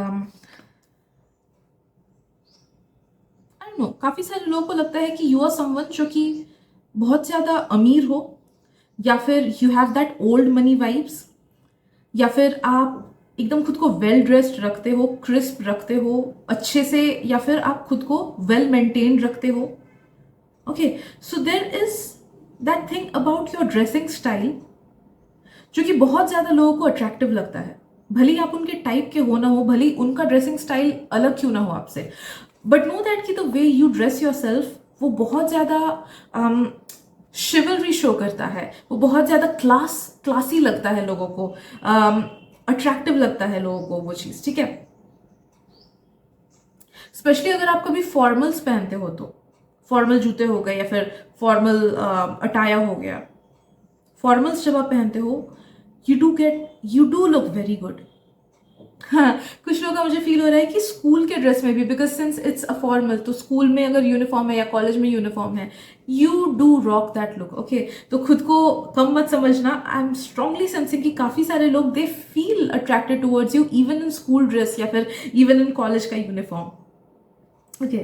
don't no, काफ़ी सारे लोगों को लगता है कि यू आर समवन जो कि बहुत ज़्यादा अमीर हो, या फिर you have that old money vibes, या फिर आप एकदम खुद को वेल ड्रेस्ड रखते हो, क्रिस्प रखते हो अच्छे से, या फिर आप खुद को वेल मेंटेन्ड रखते हो. Okay, so there is that thing about your dressing style जो कि बहुत ज़्यादा लोगों को अट्रैक्टिव लगता है. भले ही आप उनके टाइप के हो ना हो, भले ही उनका ड्रेसिंग स्टाइल अलग क्यों ना हो आपसे, बट नो दैट कि the way you dress your self वो बहुत ज़्यादा शिवलरी शो करता है, वो बहुत ज़्यादा क्लासी लगता है लोगों को, अट्रैक्टिव लगता है लोगों को वो चीज़. ठीक है, स्पेशली अगर आप कभी फॉर्मल्स पहनते हो तो, फॉर्मल जूते हो गए या फिर फॉर्मल अटाया हो गया, फॉर्मल्स जब आप पहनते हो you do look very good. हाँ, कुछ लोगों का मुझे फील हो रहा है कि स्कूल के ड्रेस में भी, because since it's a formal, तो स्कूल में अगर यूनिफॉर्म है या कॉलेज में यूनिफॉर्म है, you do rock that look. Okay, तो खुद को कम मत समझना. आई एम स्ट्रांगली सेंसिंग कि काफ़ी सारे लोग they feel attracted towards you even in school dress या फिर इवन इन कॉलेज का uniform. Okay,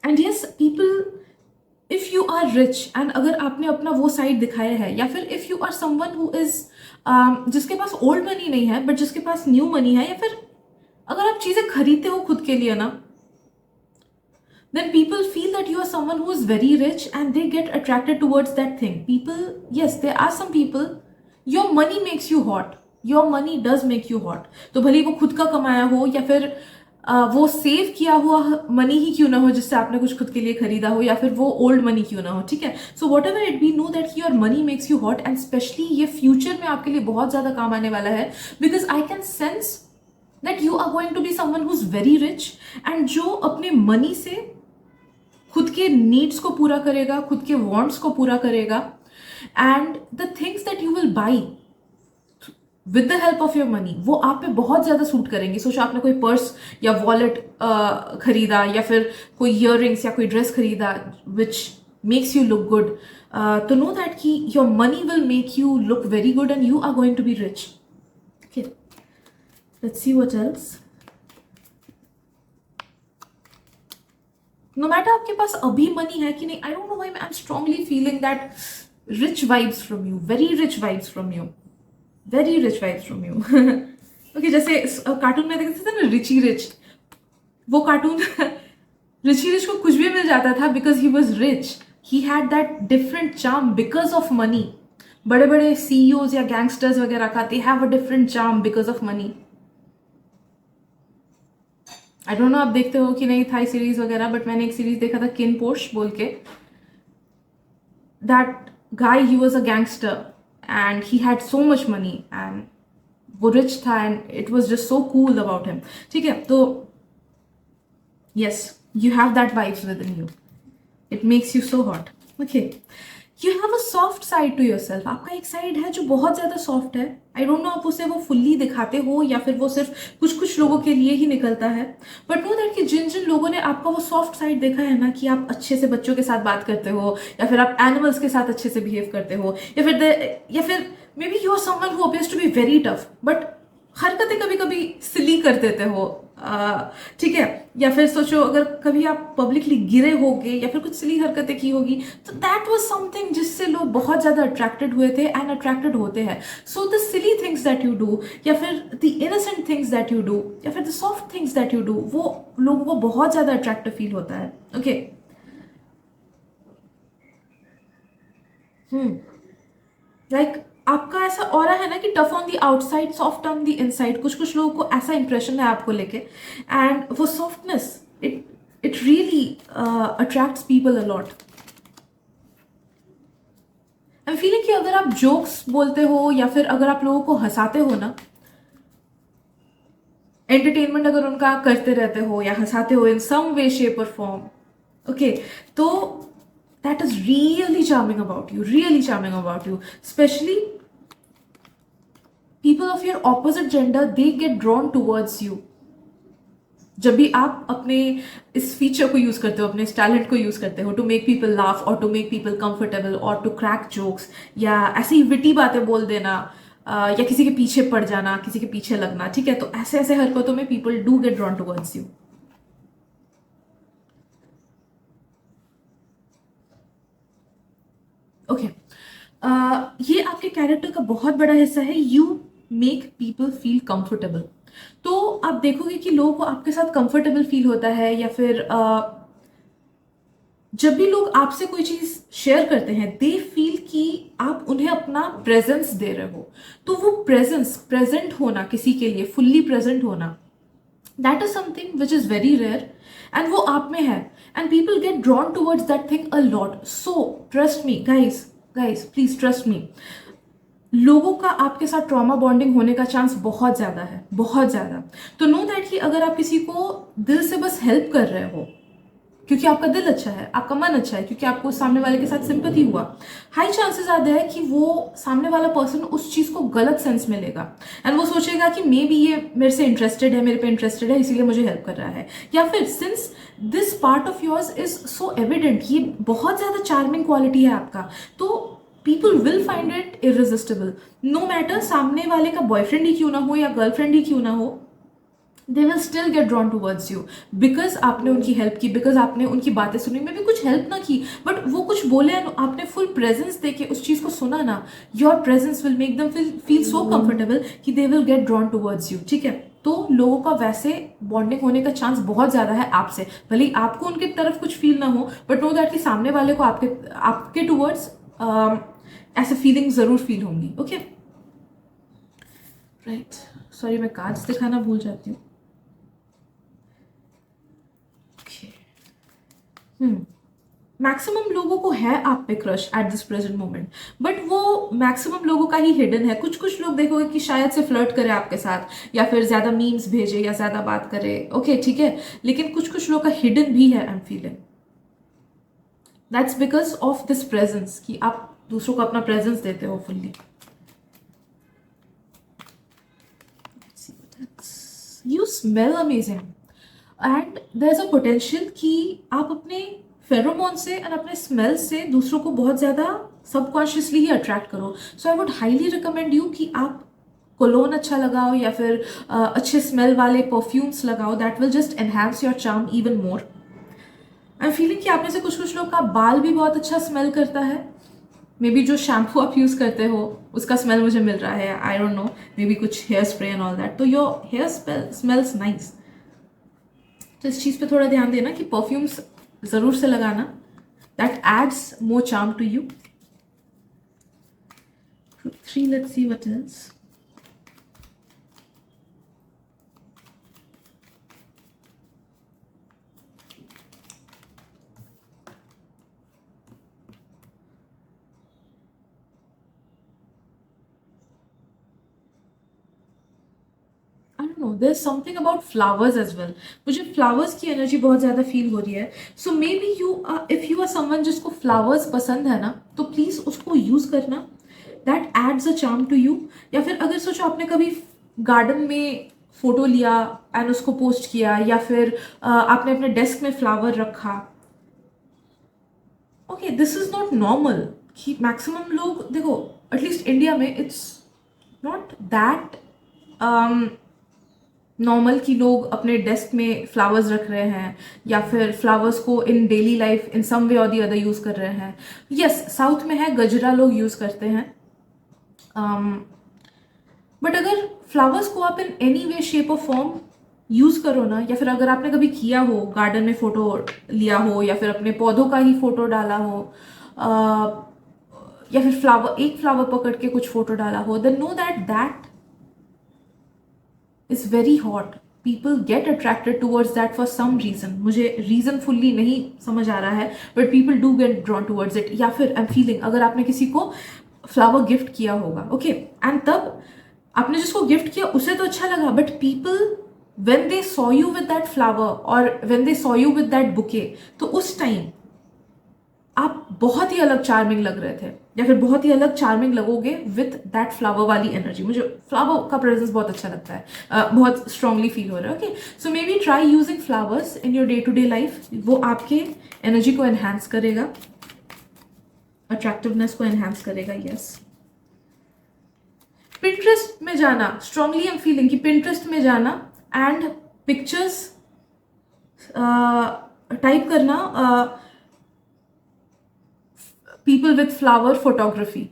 and yes people, if you are rich and अगर आपने अपना वो साइड दिखाया है, या फिर if you are someone who is जिसके पास ओल्ड मनी नहीं है बट जिसके पास न्यू मनी है, या फिर अगर आप चीजें खरीदते हो खुद के लिए ना, then people feel that you are someone who is very rich and they get attracted towards that thing. People, yes, there are some people, your money makes you hot, your money does make you hot. तो भले वो खुद का कमाया हो या फिर वो सेव किया हुआ मनी ही क्यों ना हो जिससे आपने कुछ खुद के लिए खरीदा हो, या फिर वो ओल्ड मनी क्यों ना हो. ठीक है, so whatever it be, know that your money makes you hot, and specially ये फ्यूचर में आपके लिए बहुत ज्यादा काम आने वाला है, because I can sense that you are going to be someone who is very rich, and जो अपने मनी से खुद के नीड्स को पूरा करेगा, खुद के वांट्स को पूरा करेगा, and the things that you will by with the help of your money वो आप पे बहुत ज्यादा सूट करेंगे. सोचो आपने कोई पर्स या वॉलेट खरीदा, या फिर कोई इयररिंग्स या कोई ड्रेस खरीदा which makes you look good, तो नो दैट कि your money will make you look very good and you are going to be rich. Okay, let's see what else. No matter आपके पास अभी money है कि नहीं, I don't know why I am strongly feeling that rich vibes from you, very rich vibes from you, very rich vibes from you. Okay, जैसे cartoon में देखते थे ना रिची रिच, वो कार्टून रिची रिच को कुछ भी मिल जाता था because he was rich, he had that different charm because of money. बड़े बड़े सीईओज या गैंगस्टर्स वगैरह का, they have a different charm because of money. I don't no आप देखते हो कि नहीं थाई सीरीज वगैरह, बट मैंने एक सीरीज देखा था किन पोश बोल के. That guy he was a gangster and he had so much money and वो रिच था and it was just so cool about him. ठीक है, तो yes, you have that vibes within you, it makes you so hot. Okay, you have a soft side to yourself. आपका एक side है जो बहुत ज़्यादा soft है. आई डोंट नो आप उसे वो फुल्ली दिखाते हो या फिर वो सिर्फ कुछ कुछ लोगों के लिए ही निकलता है, बट नो दैट कि जिन जिन लोगों ने आपका वो सॉफ्ट साइड देखा है ना, कि आप अच्छे से बच्चों के साथ बात करते हो, या फिर आप एनिमल्स के साथ अच्छे से बिहेव करते हो, या फिर maybe you are someone who appears to be very tough, but हरकतें कभी कभी सिली कर देते हो. ठीक है, या फिर सोचो अगर कभी आप पब्लिकली गिरे होगे या फिर कुछ सिली हरकतें की होगी, तो दैट वाज समथिंग जिससे लोग बहुत ज्यादा अट्रैक्टेड हुए थे एंड अट्रैक्टेड होते हैं. So the silly things that you do, या फिर the innocent things that you do, या फिर the soft things that you do, वो लोगों को बहुत ज्यादा अट्रैक्टिव फील होता है. ओके, लाइक आपका ऐसा ऑरा है ना कि tough on the outside, soft on the inside. कुछ कुछ लोगों को ऐसा इंप्रेशन है आपको लेके, एंड वो softness it really attracts people a lot. I am feeling कि अगर आप जोक्स बोलते हो या फिर अगर आप लोगों को हंसाते हो ना, एंटरटेनमेंट अगर उनका करते रहते हो या हंसाते हो इन सम वे शेप और फॉर्म, ओके, तो that is really charming about you, really charming about you. Especially people of your opposite gender, they get drawn towards you. जब भी आप अपने इस फीचर को यूज करते हो, अपने इस टैलेंट को यूज करते हो टू मेक पीपल लाफ और टू मेक पीपल कंफर्टेबल और टू क्रैक जोक्स, या ऐसी विटी बातें बोल देना, या किसी के पीछे पड़ जाना, किसी के पीछे लगना, ठीक है। तो ऐसे ऐसे हरकतों में people do get drawn towards you. Okay, ये आपके कैरेक्टर का बहुत बड़ा हिस्सा है। You make people feel comfortable. तो आप देखोगे कि लोगों को आपके साथ कंफर्टेबल फील होता है, या फिर जब भी लोग आपसे कोई चीज शेयर करते हैं, दे फील कि आप उन्हें अपना प्रेजेंस दे रहे हो। तो वो प्रेजेंस, प्रेजेंट होना, किसी के लिए फुल्ली प्रेजेंट होना, that is something which is very rare, and वो आप में है, and people get drawn towards that thing a lot. So trust me guys, guys please trust me, लोगों का आपके साथ ट्रॉमा बॉन्डिंग होने का चांस बहुत ज्यादा है, बहुत ज्यादा। तो नो दैट कि अगर आप किसी को दिल से बस हेल्प कर रहे हो क्योंकि आपका दिल अच्छा है, आपका मन अच्छा है, क्योंकि आपको सामने वाले के साथ सिंपैथी हुआ, हाई चांसेस आते हैं कि वो सामने वाला पर्सन उस चीज को गलत सेंस में लेगा, एंड वो सोचेगा कि मे बी ये मेरे से इंटरेस्टेड है, मेरे पे इंटरेस्टेड है, इसीलिए मुझे हेल्प कर रहा है। या फिर since this part of yours is so evident, ये बहुत ज्यादा चार्मिंग क्वालिटी है आपका, तो people will find it irresistible. No matter सामने वाले का बॉयफ्रेंड ही क्यों ना हो या गर्लफ्रेंड ही क्यों ना हो, they will still get drawn towards you, because आपने उनकी हेल्प की, बिकॉज आपने उनकी बातें सुनी, में भी कुछ हेल्प ना की, बट वो कुछ बोले एंड आपने फुल प्रेजेंस दे के उस चीज को सुना ना, your presence will make them feel so comfortable कि they will get drawn towards you, ठीक है। तो लोगों का वैसे बॉन्डिंग होने का चांस बहुत ज्यादा है आपसे, भले ही आपको उनकी तरफ कुछ फील ना हो, बट नो दैट कि सामने वाले को आपके आपके टूवर्ड्स ऐसे फीलिंग जरूर फील होंगी। ओके, राइट, सॉरी मैं कार्ड्स दिखाना भूल जाती हूँ। मैक्सिमम लोगों को है आप पे crush eight this present moment, but वो मैक्सिमम लोगों का ही हिडन है। कुछ कुछ लोग देखोगे कि शायद से फ्लर्ट करे आपके साथ, या फिर ज्यादा मीम्स भेजे, या ज्यादा बात करे, ओके ठीक है, लेकिन कुछ कुछ लोग का हिडन भी है। I am feeling that's because of this presence, कि आप दूसरों को अपना प्रेजेंस देते हो fully. You smell amazing, and there is a potential कि आप अपने फेरोमोन से एंड अपने स्मेल से दूसरों को बहुत ज़्यादा सबकॉन्शियसली ही अट्रैक्ट करो। So I would highly recommend you कि आप कोलोन अच्छा लगाओ, या फिर अच्छे स्मेल वाले परफ्यूम्स लगाओ, that will just enhance your charm even more. I am feeling कि आप में से कुछ कुछ लोग का बाल भी बहुत अच्छा स्मेल करता है, मे बी जो शैम्पू आप यूज़ करते हो उसका स्मेल मुझे मिल रहा है, I don't know, maybe कुछ hair spray and all that, तो योर हेयर स्मेल्स नाइस। तो इस चीज़ पे थोड़ा ध्यान देना कि परफ्यूम्स ज़रूर से लगाना, that adds more charm to you. 3, let's see what else. I don't know, there's something about flowers as well. मुझे flowers की एनर्जी बहुत ज़्यादा फील हो रही है। So maybe you, if you are someone जिसको flowers पसंद है ना, तो प्लीज़ उसको यूज़ करना, that adds a charm to you। या फिर अगर सोचो आपने कभी गार्डन में फोटो लिया एंड उसको पोस्ट किया, या फिर आपने अपने डेस्क में फ्लावर रखा, okay this is not normal. कि मैक्सिमम लोग देखो, एटलीस्ट इंडिया में इट्स नॉट दैट नॉर्मल कि लोग अपने डेस्क में फ्लावर्स रख रहे हैं, या फिर फ्लावर्स को इन डेली लाइफ इन सम वे और दी अदर यूज कर रहे हैं। यस, साउथ में है, गजरा लोग यूज करते हैं, बट अगर फ्लावर्स को आप इन एनी वे शेप और फॉर्म यूज करो ना, या फिर अगर आपने कभी किया हो, गार्डन में फोटो लिया हो, या फिर अपने पौधों का ही फोटो डाला हो, या फिर एक फ्लावर पकड़ के कुछ फोटो डाला हो, then know that is very hot. People get attracted towards that for some reason, मुझे रीजन फुल्ली नहीं समझ आ रहा है, but people do get drawn towards it. या फिर आई एम फीलिंग अगर आपने किसी को फ्लावर गिफ्ट किया होगा, ओके, एंड तब आपने जिसको गिफ्ट किया उसे तो अच्छा लगा, but people when they saw you with that flower or when they saw you with that bouquet, तो उस टाइम आप बहुत ही अलग चार्मिंग लग रहे थे, या फिर बहुत ही अलग चार्मिंग लगोगे विथ दैट फ्लावर वाली एनर्जी। मुझे फ्लावर का प्रेजेंस बहुत अच्छा लगता है, बहुत स्ट्रांगली फील हो रहा है। Okay, so maybe try using flowers in your day to day life, वो आपके एनर्जी को एनहांस करेगा, अट्रैक्टिवनेस को एनहांस करेगा। यस, पिंटरेस्ट में जाना, स्ट्रांगली आई एम फीलिंग कि पिंटरेस्ट में जाना एंड पिक्चर्स टाइप करना, पीपल विथ फ्लावर फोटोग्राफी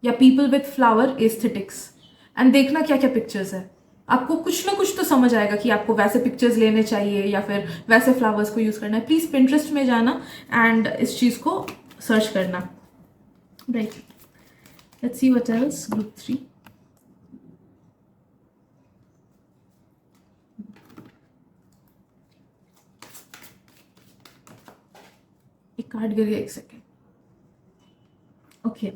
या people with flower aesthetics, and देखना क्या क्या पिक्चर्स है। आपको कुछ ना कुछ तो समझ आएगा कि आपको वैसे पिक्चर्स लेने चाहिए या फिर वैसे फ्लावर्स को यूज़ करना है। प्लीज़ पिंटरेस्ट में जाना एंड इस चीज़ को सर्च करना। Right, let's see what else. Group 3, एक कार्ड गिर गया, एक सेकेंड। ओके,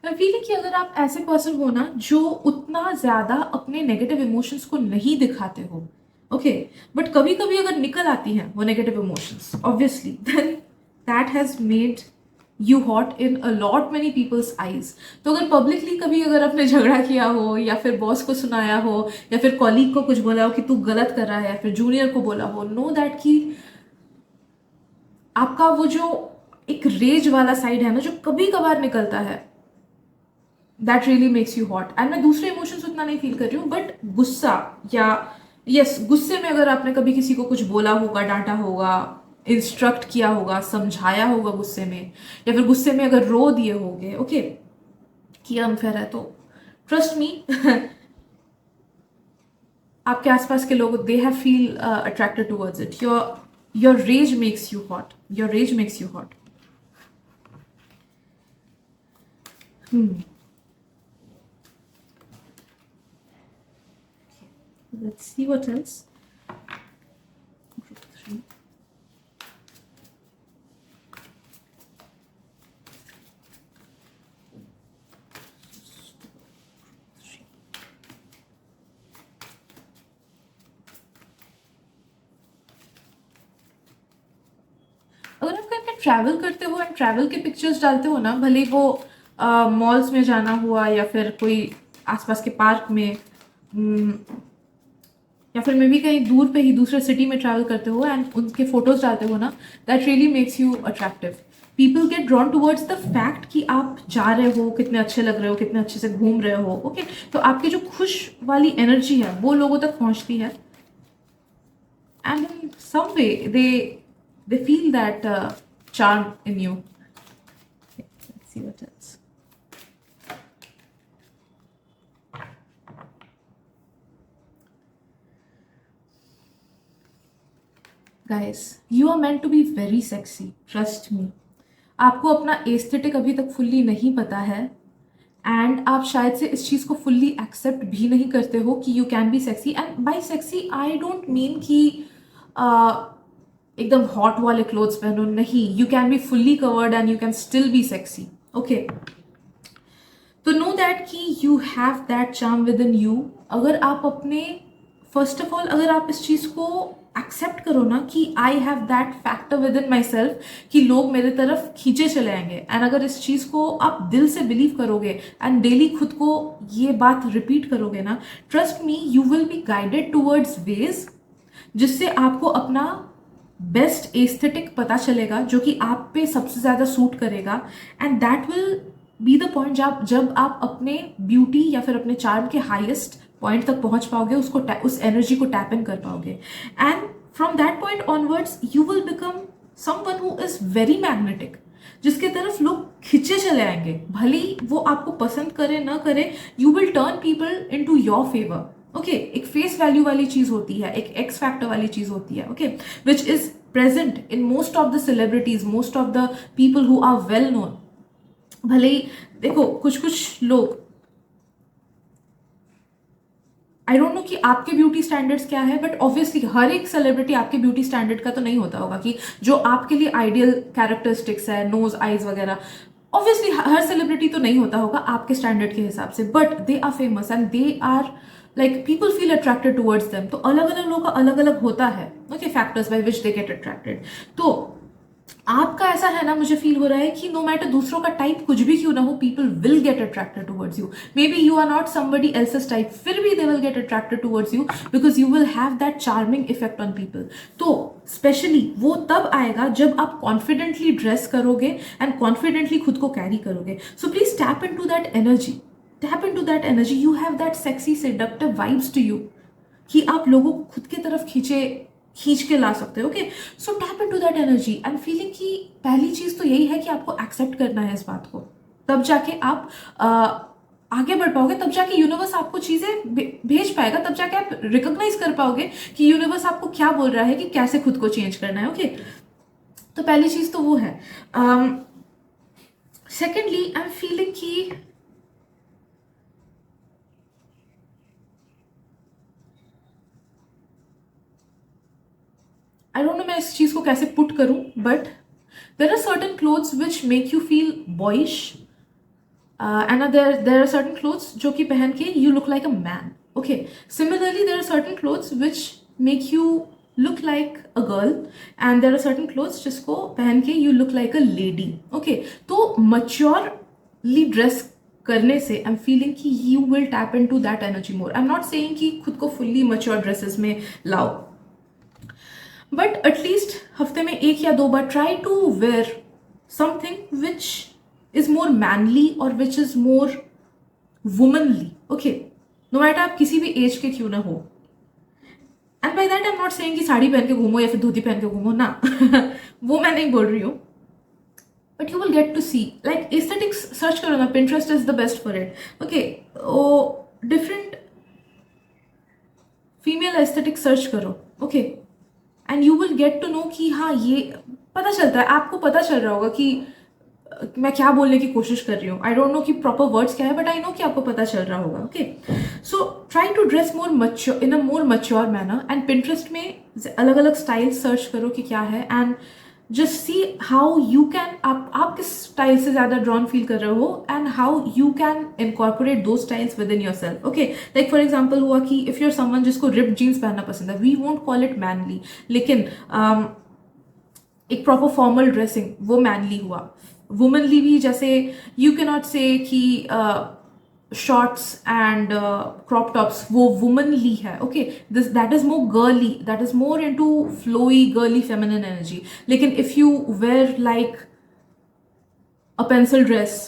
मैं फीलिंग कि अगर आप ऐसे पर्सन हो ना जो उतना ज़्यादा अपने नेगेटिव इमोशंस को नहीं दिखाते हो, ओके, बट कभी कभी अगर निकल आती हैं वो negative emotions, obviously then that has made you hot in a lot many peoples eyes. तो अगर पब्लिकली कभी अगर आपने झगड़ा किया हो या फिर बॉस को सुनाया हो या फिर कॉलीग को कुछ बोला हो कि तू गलत कर रहा है, या फिर जूनियर को बोला हो, नो दैट कि आपका वो जो एक रेज वाला साइड है ना जो कभी कभार निकलता है, that really makes you hot. And मैं दूसरे इमोशंस उतना नहीं फील कर रही हूँ, बट गुस्सा या यस, गुस्से में अगर आपने कभी किसी को कुछ बोला होगा, डांटा होगा, इंस्ट्रक्ट किया होगा, समझाया होगा गुस्से में, या फिर गुस्से में अगर रो दिए होगे, ओके, कि अनफेयर है, तो ट्रस्ट मी आपके आसपास के लोग, they have feel attracted towards it. Your rage makes you hot, your rage makes you hot. Let's see what else. Group 3. अगर आप कहीं पे ट्रैवल करते हो एंड ट्रैवल के पिक्चर्स डालते हो ना, भले वो मॉल्स में जाना हुआ या फिर कोई आसपास के पार्क में, या फिर मे भी कहीं दूर पे ही दूसरे सिटी में ट्रैवल करते हो एंड उनके फोटोज डालते हो ना, that really makes you attractive. People get drawn towards the fact कि आप जा रहे हो, कितने अच्छे लग रहे हो, कितने अच्छे से घूम रहे हो, ओके। तो आपकी जो खुश वाली एनर्जी है वो लोगों तक पहुंचती है, and in some way they feel that charm in you. Okay, let's see what else. Guys, you are meant to be very sexy, trust me. आपको अपना एस्थेटिक अभी तक फुल्ली नहीं पता है, एंड आप शायद से इस चीज़ को फुल्ली एक्सेप्ट भी नहीं करते हो कि you can be sexy. And by sexy I don't mean कि एकदम हॉट वाले क्लोथ्स पहनो, नहीं, you can be fully covered and you can still be sexy, okay. तो नो दैट कि you have that charm within you. अगर आप अपने, फर्स्ट ऑफ ऑल अगर आप इस चीज़ को एक्सेप्ट करो ना कि I have that factor with in my self, कि लोग मेरे तरफ खींचे चले आएंगे, एंड अगर इस चीज़ को आप दिल से बिलीव करोगे एंड डेली खुद को ये बात रिपीट करोगे ना, trust me you will be guided towards ways जिससे आपको अपना बेस्ट एस्थेटिक पता चलेगा जो कि आप पे सबसे ज़्यादा सूट करेगा, and that will be the point जब आप अपने ब्यूटी या फिर अपने चार्म के हाईएस्ट पॉइंट तक पहुंच पाओगे, उसको उस एनर्जी को टैप इन कर पाओगे, and from that point onwards you will become someone who is very magnetic, जिसके तरफ लोग खिंचे चले आएंगे, भले ही वो आपको पसंद करे ना करे, you will turn people in to your favour, okay. एक फेस वैल्यू वाली चीज होती है, एक एक्स फैक्टर वाली चीज होती है, okay, which is present in most of the celebrities, most of the people who are well known. भले ही देखो कुछ लोग, आई डोंट नो कि आपके ब्यूटी स्टैंडर्ड्स क्या है, बट ऑब्वियसली हर एक सेलिब्रिटी आपके ब्यूटी स्टैंडर्ड का तो नहीं होता होगा कि जो आपके लिए आइडियल कैरेक्टरिस्टिक्स है, नोज, आईज वगैरह, ऑब्वियसली हर सेलिब्रिटी तो नहीं होता होगा आपके स्टैंडर्ड के हिसाब से, but they are famous and they are like people feel attracted towards them. तो अलग अलग लोगों का अलग अलग होता है, okay, factors by which they get attracted. तो आपका ऐसा है ना, मुझे फील हो रहा है कि नो मैटर दूसरों का टाइप कुछ भी क्यों ना हो, people will get attracted towards you. Maybe you are not somebody else's type, फिर भी they will get attracted towards you because you will have that charming effect on people. तो स्पेशली वो तब आएगा जब आप कॉन्फिडेंटली ड्रेस करोगे and confidently खुद को कैरी करोगे। So please tap into that energy, tap into that energy, you have that sexy seductive vibes to you कि आप लोगों को खुद की तरफ खींच के ला सकते हो. Okay, so tap into that energy. I am feeling कि पहली चीज तो यही है कि आपको एक्सेप्ट करना है इस बात को, तब जाके आप आगे बढ़ पाओगे, तब जाके यूनिवर्स आपको चीजें भेज पाएगा, तब जाके आप रिकॉग्नाइज कर पाओगे कि यूनिवर्स आपको क्या बोल रहा है कि कैसे खुद को चेंज करना है. ओके, तो पहली चीज तो वो है. सेकेंडली आई एम फीलिंग कि आई डोंट नो मैं इस चीज को कैसे पुट करूं, but there are certain clothes which make you feel boyish, and there are certain clothes जो कि पहन के you look like a man. Okay, similarly there are certain clothes which make you look like a girl, and there are certain clothes जिसको पहन के you look like a lady. Okay, तो maturely dress करने से I am feeling कि you will tap into that energy more. I am not saying कि खुद को फुल्ली मच्योर ड्रेसेस में लाओ, बट एटलीस्ट हफ्ते में 1 या 2 बार try to wear something which is more manly और which is more womanly. Okay, no matter आप किसी भी एज के क्यों ना हो. And by that I am not saying कि साड़ी पहन के घूमो या फिर धोती पहन के घूमो ना. वो मैं नहीं बोल रही हूँ, but you will get to see like aesthetics सर्च करो ना, Pinterest is the best for it. Okay, oh different female aesthetics सर्च करो. Okay, and you will get to know कि हाँ ये पता चलता है, आपको पता चल रहा होगा कि मैं क्या बोलने की कोशिश कर रही हूँ. आई डोंट नो कि प्रॉपर वर्ड्स क्या है, बट आई नो कि आपको पता चल रहा होगा. Okay, so try to dress more mature in a more mature manner, and Pinterest में अलग अलग स्टाइल सर्च करो कि क्या है, and just see how you can, आप किस स्टाइल से ज्यादा ड्रॉन फील कर रहे हो, and how you can incorporate दो styles within yourself. Okay, like for example हुआ कि इफ यूर समवन जिसको रिप्ड जीन्स पहनना पसंद है, we won't call it manly, लेकिन एक प्रॉपर फॉर्मल ड्रेसिंग वो मैनली हुआ. वुमनली भी जैसे यू कैन नॉट से कि शॉर्ट्स एंड क्रॉप टॉप्स वो वुमनली है. Okay, this that is more girly, that is more into flowy girly feminine energy. लेकिन if you wear like a pencil dress,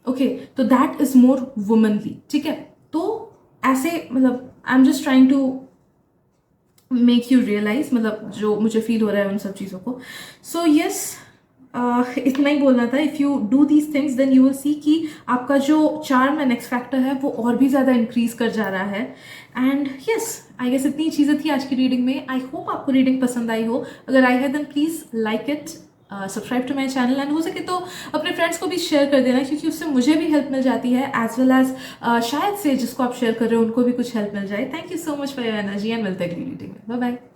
okay, तो that is more womanly. ठीक है, तो ऐसे मतलब I am just trying to make you realise, मतलब जो मुझे फील हो रहा है उन सब चीज़ों को. सो यस, इतना ही बोलना था. If you do these things then you will see कि आपका जो चार्म एंड एक्स फैक्टर है वो और भी ज़्यादा इंक्रीज कर जा रहा है. एंड यस, आई गेस इतनी चीज़ें थी आज की रीडिंग में. आई होप आपको रीडिंग पसंद आई हो. अगर आई है then please like it, subscribe to my channel, and हो सके तो अपने फ्रेंड्स को भी शेयर कर देना, क्योंकि उससे मुझे भी हेल्प मिल जाती है, एज वेल एज शायद से जिसको आप शेयर कर रहे हो उनको भी कुछ हेल्प मिल जाए. Thank you so much for your energy, and मिलते हैं अगली रीडिंग में. Bye bye.